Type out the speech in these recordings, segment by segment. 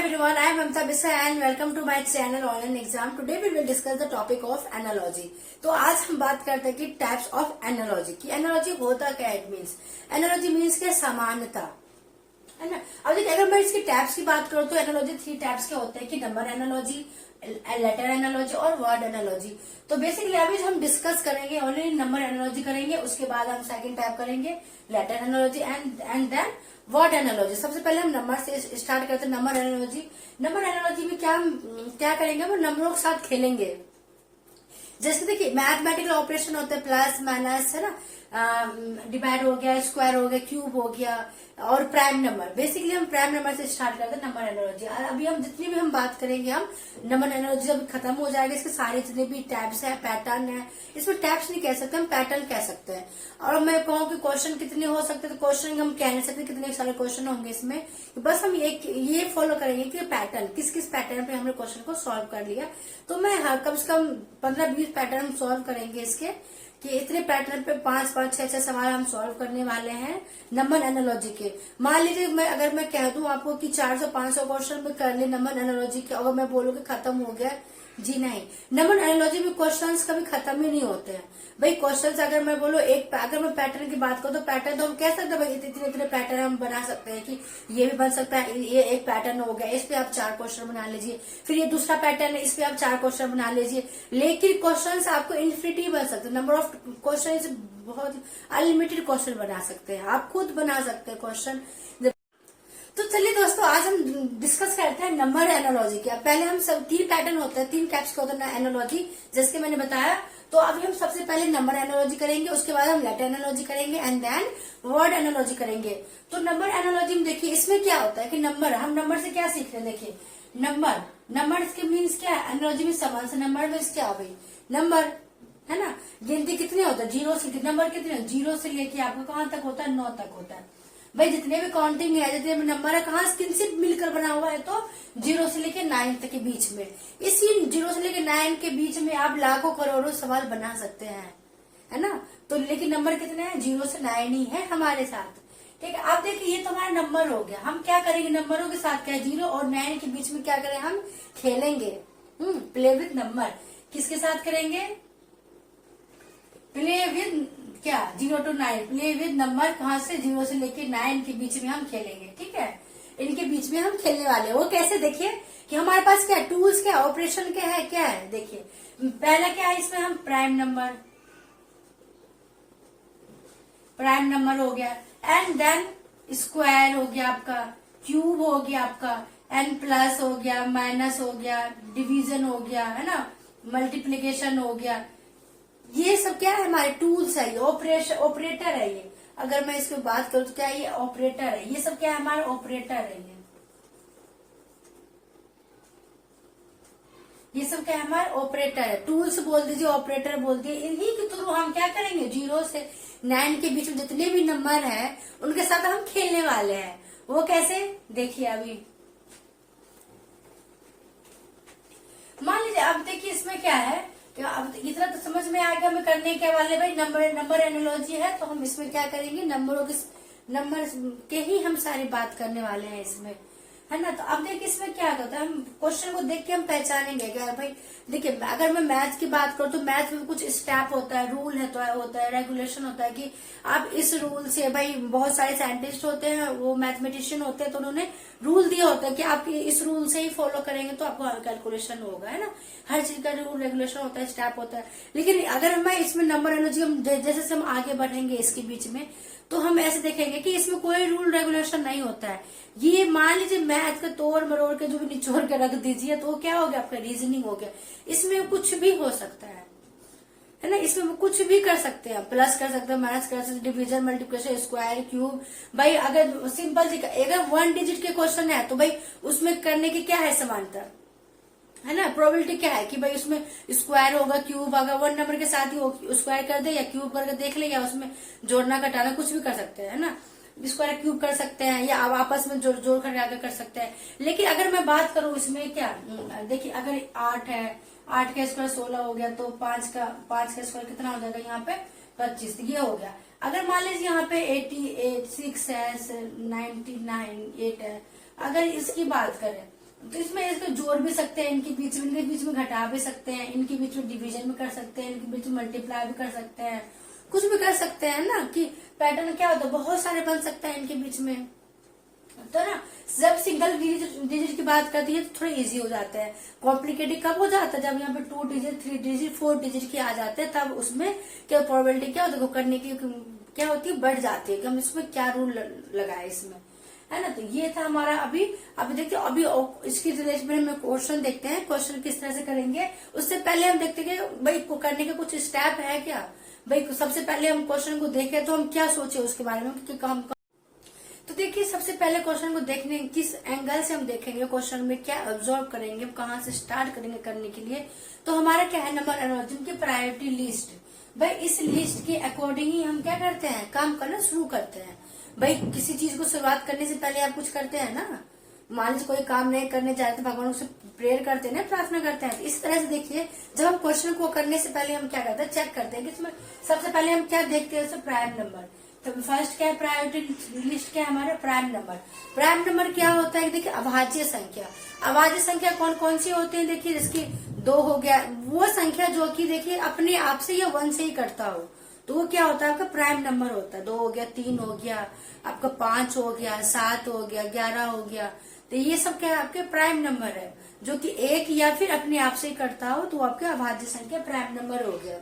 everyone, I am Mamta Biswa and welcome to my channel Online Exam. Today we will discuss the topic of analogy. तो आज हम बात करते हैं कि टाइप्स ऑफ एनालॉजी की एनालॉजी होता क्या है। इट मीन्स एनालॉजी मीन्स क्या, समानता है ना। अब देखिए अगर मैं इसकी टाइप्स की बात करूँ तो एनालॉजी 3 टाइप्स के होते हैं कि नंबर एनालॉजी, लेटर एनालॉजी और वर्ड एनालॉजी। तो बेसिकली अभी हम डिस्कस करेंगे ओनली नंबर एनालॉजी करेंगे, उसके बाद हम सेकंड टाइप करेंगे letter analogy and then word analogy. सबसे पहले हम नंबर से स्टार्ट करते हैं। नंबर एनालॉजी, नंबर एनालॉजी में क्या करेंगे, वो नंबरों के साथ खेलेंगे। जैसे देखिए मैथमेटिकल ऑपरेशन होते हैं, प्लस माइनस है ना, डिवाइड हो गया, स्क्वायर हो गया, क्यूब हो गया और प्राइम नंबर। बेसिकली हम प्राइम नंबर से स्टार्ट करते हैं नंबर एनालॉजी। अभी हम जितनी भी हम बात करेंगे, हम नंबर एनालॉजी जब खत्म हो जाएगा, इसके सारे जितने भी टैब्स है, पैटर्न है, इसमें टैब्स नहीं कह सकते, हम पैटर्न कह सकते हैं। और मैं कहूँ कि क्वेश्चन कितने हो सकते हैं, तो क्वेश्चन हम कह नहीं सकते कितने सारे क्वेश्चन होंगे इसमें। बस हम ये फॉलो करेंगे कि पैटर्न किस किस पैटर्न पे हमने क्वेश्चन को सॉल्व कर लिया। तो मैं कम से कम 15-20 पैटर्न हम सॉल्व करेंगे इसके, कि इतने पैटर्न पे 5-5, 6-6 सवाल हम सॉल्व करने वाले हैं नंबर एनालॉजी के। मान लीजिए अगर मैं कह दूं आपको कि 400-500 क्वेश्चन में कर ले नंबर एनालॉजी के, अगर मैं बोलूं कि खत्म हो गया, जी नहीं। नंबर एनालॉजी में क्वेश्चंस कभी खत्म ही नहीं होते हैं भाई। क्वेश्चंस अगर मैं बोलूं अगर मैं पैटर्न की बात करूं तो पैटर्न तो हम कह सकते हैं भाई, इतने पैटर्न हम बना सकते हैं कि ये भी बन सकता है। ये एक पैटर्न हो गया, इस पे आप 4 क्वेश्चन बना लीजिए। फिर ये दूसरा पैटर्न है, इस पे आप 4 क्वेश्चन बना लीजिए। लेकिन क्वेश्चन आपको इन्फिनिटी बन सकते हैं। नंबर ऑफ क्वेश्चन बहुत अनलिमिटेड क्वेश्चन बना सकते हैं, आप खुद बना सकते हैं क्वेश्चन। तो चलिए दोस्तों, आज हम डिस्कस करते हैं नंबर एनालॉजी की। पहले हम सब 3 पैटर्न होते हैं, 3 टाइप्स के होते हैं एनालॉजी, जैसे मैंने बताया। तो अभी हम सबसे पहले नंबर एनालॉजी करेंगे, उसके बाद हम लेटर एनालॉजी करेंगे एंड देन वर्ड एनालॉजी करेंगे। तो नंबर एनालॉजी में देखिए इसमें क्या होता है कि नंबर, हम नंबर से क्या सीख रहे हैं। देखिए नंबर के मीन्स क्या है, एनालॉजी में समान से नंबर मीन्स क्या हो भाई, नंबर है ना। गिनती कितने होता है, 0 से, नंबर कितने, 0 से लेके आपको कहाँ तक होता है, 9 तक होता है भाई। जितने भी काउंटिंग है, जितने भी नंबर है, कहाँ किनसे मिलकर बना हुआ है, तो 0 से लेके 9 तक के बीच में। इसी 0 से लेके 9 के बीच में आप लाखों करोड़ों सवाल बना सकते हैं, है ना। तो लेकिन नंबर कितने हैं, 0 से 9 ही है हमारे साथ। ठीक है, आप देखिए ये तो हमारा नंबर हो गया। हम क्या करेंगे, नंबरों के साथ क्या, 0 और 9 के बीच में क्या करें, हम खेलेंगे। प्ले विद नंबर किसके साथ करेंगे, प्ले विद क्या, 0 to 9, प्ले विद नंबर। कहाँ से, 0 से लेके 9 के बीच में हम खेलेंगे। ठीक है, इनके बीच में हम खेलने वाले हैं। वो कैसे, देखिए कि हमारे पास क्या टूल्स, क्या ऑपरेशन क्या है। देखिए पहला क्या है, इसमें हम प्राइम नंबर हो गया, एंड देन स्क्वायर हो गया आपका, क्यूब हो गया आपका, एन प्लस हो गया, माइनस हो गया, डिवीजन हो गया, है ना, मल्टीप्लीकेशन हो गया। ये सब क्या है, हमारे टूल्स है, ये ऑपरेटर है। ये अगर मैं इसकी बात करूं तो क्या ये ऑपरेटर है, ये सब क्या है, हमारे ऑपरेटर है। ये सब क्या है, हमारे ऑपरेटर है। टूल्स बोल दीजिए, ऑपरेटर बोल दीजिए। इन्हीं के थ्रू हम क्या करेंगे, 0 से 9 के बीच में जितने भी नंबर है उनके साथ हम खेलने वाले हैं। वो कैसे, देखिए अभी मान लीजिए, अब देखिए इसमें क्या है, अब इतना तो समझ में आएगा हमें करने के वाले भाई। नंबर एनालॉजी है, तो हम इसमें क्या करेंगे, नंबर के ही हम सारी बात करने वाले हैं इसमें, है ना। तो अब देखिए इसमें क्या होता है, हम क्वेश्चन को देख के हम पहचानेंगे क्या भाई। देखिए अगर मैं मैथ की बात करूँ तो मैथ में कुछ स्टेप होता है, रूल है, तो होता है, रेगुलेशन होता है कि आप इस रूल से, भाई बहुत सारे साइंटिस्ट होते हैं, वो मैथमेटिशियन होते हैं, तो उन्होंने रूल दिया होता है कि आप इस रूल से ही फॉलो करेंगे तो आपको कैलकुलेशन होगा, है ना। हर चीज का रूल रेगुलेशन होता है, स्टेप होता है। लेकिन अगर मैं इसमें नंबर एनालॉजी, हम जैसे हम आगे बढ़ेंगे इसके बीच में, तो हम ऐसे देखेंगे कि इसमें कोई रूल रेगुलेशन नहीं होता है। ये मान लीजिए मैथ का तोड़ मरोड़ के जो भी निचोड़ के रख दीजिए, तो क्या हो गया, आपका रीजनिंग हो गया। इसमें कुछ भी हो सकता है ना। इसमें कुछ भी कर सकते हैं, प्लस कर सकते हैं, माइनस कर सकते हैं, डिवीजन, मल्टीप्लिकेशन, स्क्वायर, क्यूब। भाई अगर सिंपल अगर 1 डिजिट के क्वेश्चन है तो भाई उसमें करने की क्या है, समानता है ना। प्रोबेबिलिटी क्या है कि भाई उसमें स्क्वायर होगा, क्यूब होगा, 1 नंबर के साथ ही स्क्वायर कर दे या क्यूब करके देख ले, या उसमें जोड़ना घटाना कुछ भी कर सकते हैं, है ना। स्क्वायर क्यूब कर सकते हैं, या आप आपस में जोड़ कर कर सकते हैं। लेकिन अगर मैं बात करूं इसमें क्या, देखिए अगर 8 है, 8 का स्क्वायर 16 हो गया, तो 5 का स्क्वायर कितना हो जाएगा, यहाँ पे 25, ये हो गया। अगर मान लीजिए यहाँ पे 88, 6 है, 99, 8 है, अगर इसकी बात करें तो इसमें इसको जोड़ भी सकते हैं, इनके बीच में घटा भी सकते हैं, इनके बीच में डिवीजन भी कर सकते हैं, इनके बीच में मल्टीप्लाई भी कर सकते हैं, कुछ भी कर सकते हैं ना, कि पैटर्न क्या होता है, बहुत सारे बन सकते हैं इनके बीच में। तो ना जब सिंगल डिजिट की बात करती है तो थोड़ा इजी हो जाता है। कॉम्प्लिकेटेड कब हो जाता है, जब यहाँ पे 2 डिजिट 3 डिजिट 4 डिजिट के आ जाते हैं, तब उसमें क्या प्रोबेबिलिटी क्या होती है करने की क्या होती है, बढ़ जाती है कि हम इसमें क्या रूल लगाए इसमें, है ना। तो ये था हमारा अभी देखते हैं अभी इसकी रिलेशन में हम क्वेश्चन देखते हैं, क्वेश्चन किस तरह से करेंगे। उससे पहले हम देखते हैं कि भाई करने के कुछ स्टेप है क्या। भाई सबसे पहले हम क्वेश्चन को देखें तो हम क्या सोचे उसके बारे में, क्योंकि हम तो देखिए सबसे पहले क्वेश्चन को देखने किस एंगल से हम देखेंगे, क्वेश्चन में क्या ऑब्जर्व करेंगे, कहाँ से स्टार्ट करेंगे करने के लिए। तो हमारा क्या है, नंबर एनालॉजी की प्रायोरिटी लिस्ट। भाई इस लिस्ट के अकॉर्डिंग ही हम क्या करते हैं, काम करना शुरू करते हैं। भाई किसी चीज को शुरुआत करने से पहले आप कुछ करते हैं ना, मान लीजिए कोई काम नहीं करने जाते तो भगवान से प्रेयर करते हैं ना, प्रार्थना करते हैं। तो इस तरह से देखिए जब हम क्वेश्चन को करने से पहले हम क्या करते हैं, चेक करते हैं कि इसमें सबसे पहले हम क्या देखते हैं, उसमें प्राइम नंबर। तो फर्स्ट क्या है, प्रायोरिटी लिस्ट क्या है हमारा, प्राइम नंबर। प्राइम नंबर क्या होता है, देखिए अभाज्य संख्या। अभाज्य संख्या कौन कौन सी होती है, देखिए जिसकी 2 हो गया, वो संख्या जो कि देखिए अपने आप से या 1 से ही करता हो, तो वो क्या होता है आपका प्राइम नंबर होता है। 2 हो गया, 3 हो गया, आपका 5 हो गया, 7 हो गया, 11 हो गया। तो ये सब क्या है, आपके प्राइम नंबर है, जो कि 1 या फिर अपने आप से ही करता हो, तो आपके अभाज्य संख्या प्राइम नंबर हो गया।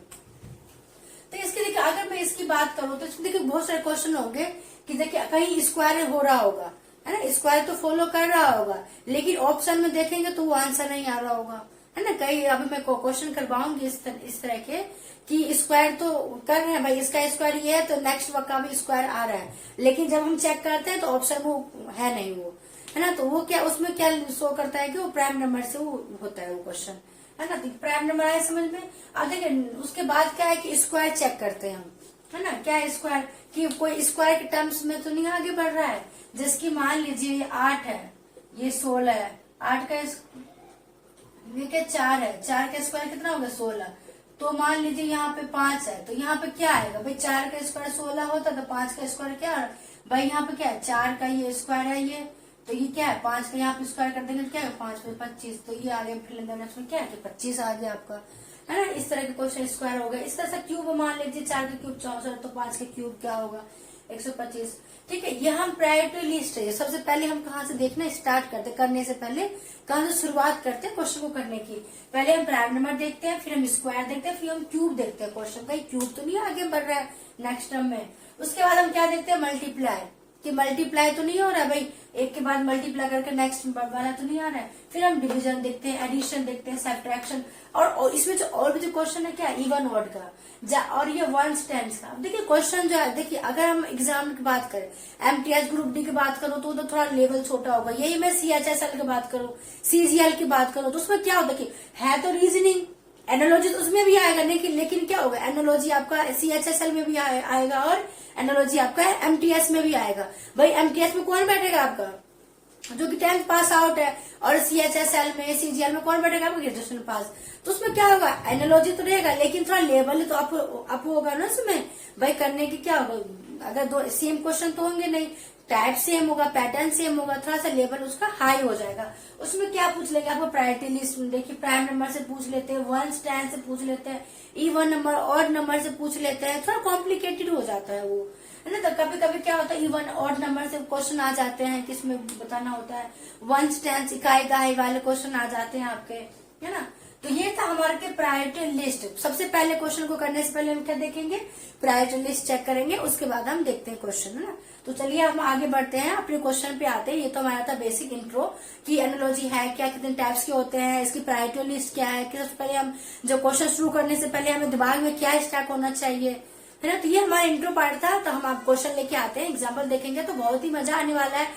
तो इसके देखिए अगर मैं इसकी बात करूं तो इसमें देखिए बहुत सारे क्वेश्चन होंगे कि देखिए कहीं स्क्वायर हो रहा होगा, है ना, स्क्वायर तो फॉलो कर रहा होगा, लेकिन ऑप्शन में देखेंगे तो वो आंसर नहीं आ रहा होगा, है ना। कहीं अभी मैं क्वेश्चन करवाऊंगी इस तरह के कि स्क्वायर तो कर रहे हैं, भाई इसका स्क्वायर ये है तो नेक्स्ट वर्क का भी स्क्वायर आ रहा है, लेकिन जब हम चेक करते हैं तो ऑप्शन वो है नहीं, वो है ना। तो वो क्या उसमें क्या शो करता है कि वो प्राइम नंबर से वो होता है वो क्वेश्चन, है ना। तो प्राइम नंबर आया समझ में। अब देखिए उसके बाद क्या है कि स्क्वायर चेक करते हैं हम, है ना। क्या है स्क्वायर, कि कोई स्क्वायर के टर्म्स में तो नहीं आगे बढ़ रहा है, जिसकी मान लीजिए ये 8 है, ये 16 है, 8 का ये क्या 4 है, 4 का स्क्वायर कितना होगा 16। तो मान लीजिए यहाँ पे 5 है, तो यहाँ पे क्या आएगा, भाई 4 का स्क्वायर 16 होता तो 5 का स्क्वायर क्या, भाई यहाँ पे क्या है 4 का ये स्क्वायर है ये, तो ये क्या है 5 का यहाँ पे स्क्वायर कर देंगे तो क्या है 5 पे 25, तो ये आगे फिर नेक्स्ट में क्या है कि 25 आ गया आपका, है ना। इस तरह के क्वेश्चन स्क्वायर हो गए। इस तरह से क्यूब मान लीजिए 4 का क्यूब 64, तो 5 का क्यूब क्या होगा 125। ठीक है, ये हम प्रायोरिटी लिस्ट है। सबसे पहले हम कहाँ से देखना स्टार्ट करते, करने से पहले कहाँ से शुरुआत करते हैं क्वेश्चन को करने की। पहले हम प्राइम नंबर देखते हैं, फिर हम स्क्वायर देखते हैं, फिर हम क्यूब देखते हैं क्वेश्चन का, क्यूब तो नहीं आगे बढ़ रहा है नेक्स्ट टर्म में। उसके बाद हम क्या देखते हैं, मल्टीप्लाई, कि मल्टीप्लाई तो नहीं हो रहा है, भाई एक के बाद मल्टीप्लाई करके नेक्स्ट वाला तो नहीं आ रहा है। फिर हम डिवीजन देखते हैं, एडिशन देखते हैं, सब्ट्रैक्शन, और इसमें जो और भी जो क्वेश्चन है क्या इवन ऑड का, और ये वंस टेंस का। देखिए क्वेश्चन जो है, देखिए अगर हम एग्जाम की बात करें, एमटीएस ग्रुप डी की बात करूं तो थोड़ा लेवल छोटा होगा। यही मैं सीएचएसएल की बात करूं, सीजीएल की बात करूं, तो उसमें क्या होता है तो रीजनिंग, एनोलॉजी तो उसमें भी आएगा, लेकिन क्या होगा, एनोलॉजी आपका सीएचएसएल में भी आएगा और एनोलॉजी आपका एमटीएस में भी आएगा। भाई एमटीएस में कौन बैठेगा आपका, जो कि 10th पास आउट है, और सीएचएसएल में सीजीएल में कौन बैठेगा आपका ग्रेजुएशन पास। तो उसमें क्या होगा, एनोलॉजी तो रहेगा, लेकिन थोड़ा लेवल तो अप होगा ना उसमें। भाई करने की क्या होगा, अगर दो सेम क्वेश्चन तो होंगे नहीं, टाइप सेम होगा, पैटर्न सेम होगा, थोड़ा सा लेवल उसका हाई हो जाएगा। उसमें क्या पूछ लेंगे आपको, प्रायोरिटी लिस्ट देखिए प्राइम नंबर से पूछ लेते हैं, वन स्टैंड से पूछ लेते हैं, इवन नंबर ऑड नंबर से पूछ लेते हैं, थोड़ा कॉम्प्लिकेटेड हो जाता है वो, है ना। तो कभी कभी क्या होता है इवन ऑड नंबर से क्वेश्चन आ जाते हैं, किसमें बताना होता है, वन स्टैंड इकाई दहाई वाले क्वेश्चन आ जाते हैं आपके, है ना। तो ये था हमारे के प्रायोरिटी लिस्ट। सबसे पहले क्वेश्चन को करने से पहले हम क्या देखेंगे, प्रायोरिटी लिस्ट चेक करेंगे, उसके बाद हम देखते हैं क्वेश्चन, है ना। तो चलिए हम आगे बढ़ते हैं, अपने क्वेश्चन पे आते हैं। ये तो हमारा था बेसिक इंट्रो कि एनालॉजी है क्या, कितने टाइप्स के होते हैं, इसकी प्रायोरिटी लिस्ट क्या है, कि सबसे पहले हम जब क्वेश्चन शुरू करने से पहले हमें दिमाग में क्या स्टैक होना चाहिए, है ना। तो ये हमारा इंट्रो पार्ट था। तो हम आप क्वेश्चन लेके आते हैं, एग्जाम्पल देखेंगे तो बहुत ही मजा आने वाला है।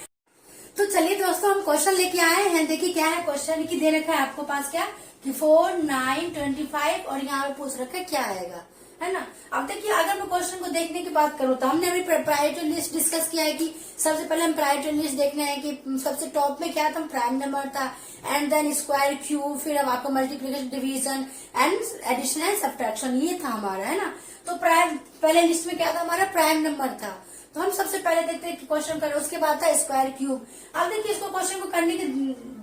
तो चलिए दोस्तों हम क्वेश्चन लेके आए हैं। देखिए क्या है क्वेश्चन की दे रखा है आपको पास क्या कि 4, 9, 25 और यहाँ पे पूछ रखा है क्या आएगा, है ना। अब देखिए अगर मैं क्वेश्चन को देखने की बात करूँ तो हमने अभी प्रायोरिटी लिस्ट डिस्कस किया है कि सबसे पहले हम प्रायोरिटी लिस्ट देखना है कि सबसे टॉप में क्या था, प्राइम नंबर था, एंड देन स्क्वायर क्यूब, फिर अब आपका multiplication division and addition and subtraction, ये था हमारा, है ना। तो पहले लिस्ट में क्या था हमारा, प्राइम नंबर था। तो हम सबसे पहले देखते हैं कि क्वेश्चन करें, उसके बाद था स्क्वायर क्यूब। अब देखिए इसको क्वेश्चन को करने के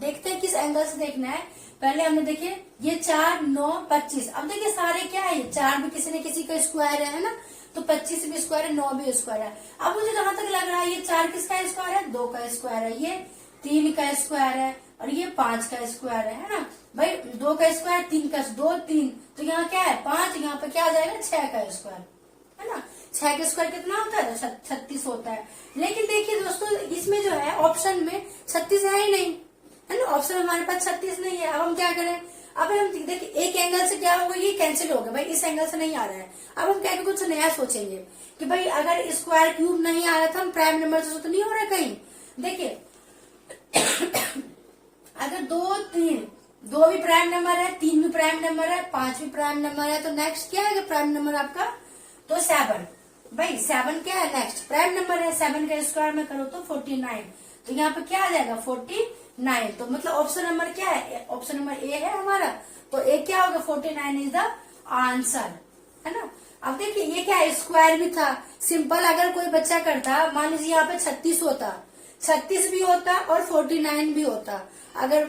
देखते हैं किस एंगल से देखना है। पहले हमने देखिए ये 4, 9, 25। अब देखिए सारे क्या है, 4 भी किसी न किसी का स्क्वायर है ना, तो 25 भी स्क्वायर है, 9 भी स्क्वायर है। अब मुझे जहां तक लग रहा है ये 4 किसका स्क्वायर है, 2 का स्क्वायर है, ये 3 का स्क्वायर है और ये 5 का स्क्वायर है ना। भाई 2 का स्क्वायर 3 का 2 3, तो यहाँ क्या है 5, यहाँ पे क्या आ जाएगा 6 का स्क्वायर है ना। 6 का स्क्वायर कितना होता है, 36 होता है। लेकिन देखिए दोस्तों इसमें जो है ऑप्शन में 36 है ही नहीं, है ना। ऑप्शन हमारे पास 36 नहीं है। अब हम क्या करें, अब हम देखिए एक एंगल से क्या होगा, ये कैंसिल हो गया, भाई इस एंगल से नहीं आ रहा है। अब हम क्या कुछ नया सोचेंगे कि भाई अगर स्क्वायर क्यूब नहीं आ रहा था, हम प्राइम नंबर से तो नहीं हो रहा है कहीं। देखिए अगर 2, 3, 2 भी प्राइम नंबर है, 3 भी प्राइम नंबर है, 5 भी प्राइम नंबर है, तो नेक्स्ट क्या है प्राइम नंबर आपका, तो 7। भाई 7 क्या है नेक्स्ट प्राइम नंबर है, 7 का स्क्वायर में करो तो 49, तो यहाँ पे क्या आ जाएगा 49। तो मतलब ऑप्शन नंबर क्या है, ऑप्शन नंबर ए है हमारा, तो ए क्या होगा 49 इज द आंसर, है ना। अब देखिए ये क्या है, स्क्वायर भी था, सिंपल अगर कोई बच्चा करता, मान लीजिए यहाँ पे 36 होता, 36 भी होता और 49 भी होता, अगर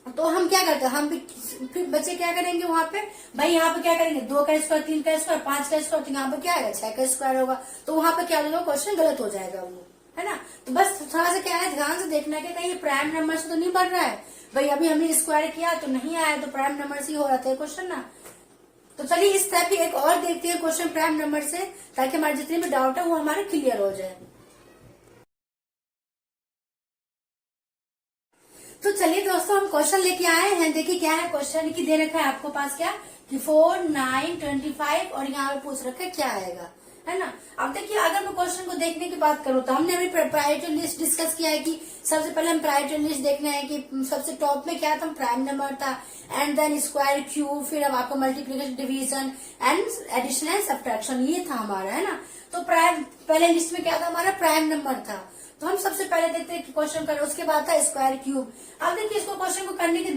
तो हम क्या करते, हम भी फिर बच्चे क्या करेंगे वहां पे, भाई यहाँ पे क्या करेंगे 2 का स्क्वायर, 3 का स्क्वायर, 5 का स्क्वायर, तो यहाँ पे क्या आएगा 6 का स्क्वायर होगा, तो वहां पे क्या होगा क्वेश्चन गलत हो जाएगा वो, है ना। तो बस थोड़ा सा क्या है ध्यान से देखना है कि कहीं प्राइम नंबर से तो नहीं बढ़ रहा है। भाई अभी हमने स्क्वायर किया तो नहीं आया, तो प्राइम नंबर से ही हो रहा था क्वेश्चन ना। तो चलिए इस टाइप की एक और देखते हैं क्वेश्चन प्राइम नंबर से, ताकि हमारे जितने भी डाउट है वो हमारे क्लियर हो जाए। तो चलिए दोस्तों हम क्वेश्चन लेके आए हैं। देखिए क्या है क्वेश्चन की दे रखा है आपको पास क्या कि 4, 9, 25 और यहाँ पे पूछ रखा है क्या आएगा, है ना। अब देखिए अगर मैं क्वेश्चन को देखने की बात करूँ तो हमने अभी प्रायोरिटी लिस्ट डिस्कस किया है कि सबसे पहले हम प्रायोरिटी लिस्ट देखना है कि सबसे टॉप में क्या था, प्राइम नंबर था, एंड देन स्क्वायर क्यूब, फिर अब आपका multiplication division and addition and subtraction, ये था हमारा, है ना। तो प्राइम पहले लिस्ट में क्या था हमारा प्राइम नंबर था। तो हम सबसे पहले देखते हैं कि क्वेश्चन करें, उसके बाद था स्क्वायर क्यूब। अब देखिए इसको क्वेश्चन को करने के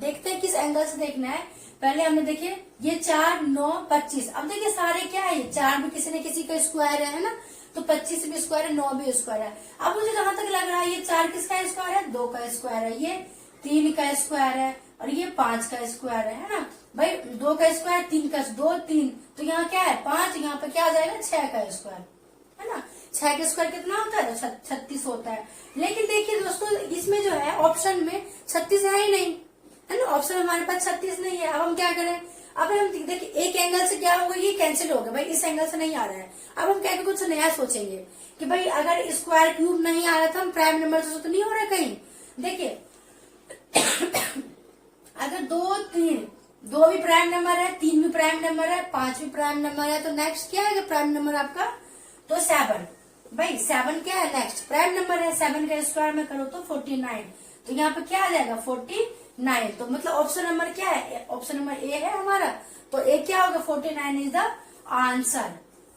देखते हैं किस एंगल से देखना है। पहले हमने देखिए ये 4, 9, 25। अब देखिए सारे क्या है, 4 भी किसी न किसी का स्क्वायर है ना, तो 25 भी स्क्वायर है, 9 भी स्क्वायर है। अब मुझे जहां तक लग रहा है ये 4 किसका स्क्वायर है, 2 का स्क्वायर है, ये 3 का स्क्वायर है और ये 5 का स्क्वायर है ना। भाई 2 का स्क्वायर 3 का 2 3, तो यहाँ क्या है 5, यहाँ पे क्या आ जाएगा 6 का स्क्वायर, है ना। 6 का स्क्वायर कितना होता है, तो 36 होता है। लेकिन देखिए दोस्तों इसमें जो है ऑप्शन में 36 है ही नहीं, है ना। ऑप्शन हमारे पास 36 नहीं है। अब हम क्या करें, अब हम देखिए एक एंगल से क्या होगा, ये कैंसिल होगा, भाई इस एंगल से नहीं आ रहा है। अब हम क्या कुछ नया सोचेंगे कि भाई अगर स्क्वायर क्यूब नहीं आ रहा था, हम प्राइम नंबर से तो नहीं हो रहा है कहीं। देखिए अगर 2, 3, 2 भी प्राइम नंबर है, 3 भी प्राइम नंबर है, 5 भी प्राइम नंबर है, तो नेक्स्ट क्या है प्राइम नंबर आपका, तो 7। भाई 7 क्या है नेक्स्ट प्राइम नंबर है, 7 का स्क्वायर में करो तो 49, तो यहाँ पे क्या आ जाएगा 49। तो मतलब ऑप्शन नंबर क्या है, ऑप्शन नंबर ए है हमारा, तो ए क्या होगा 49 इज द आंसर,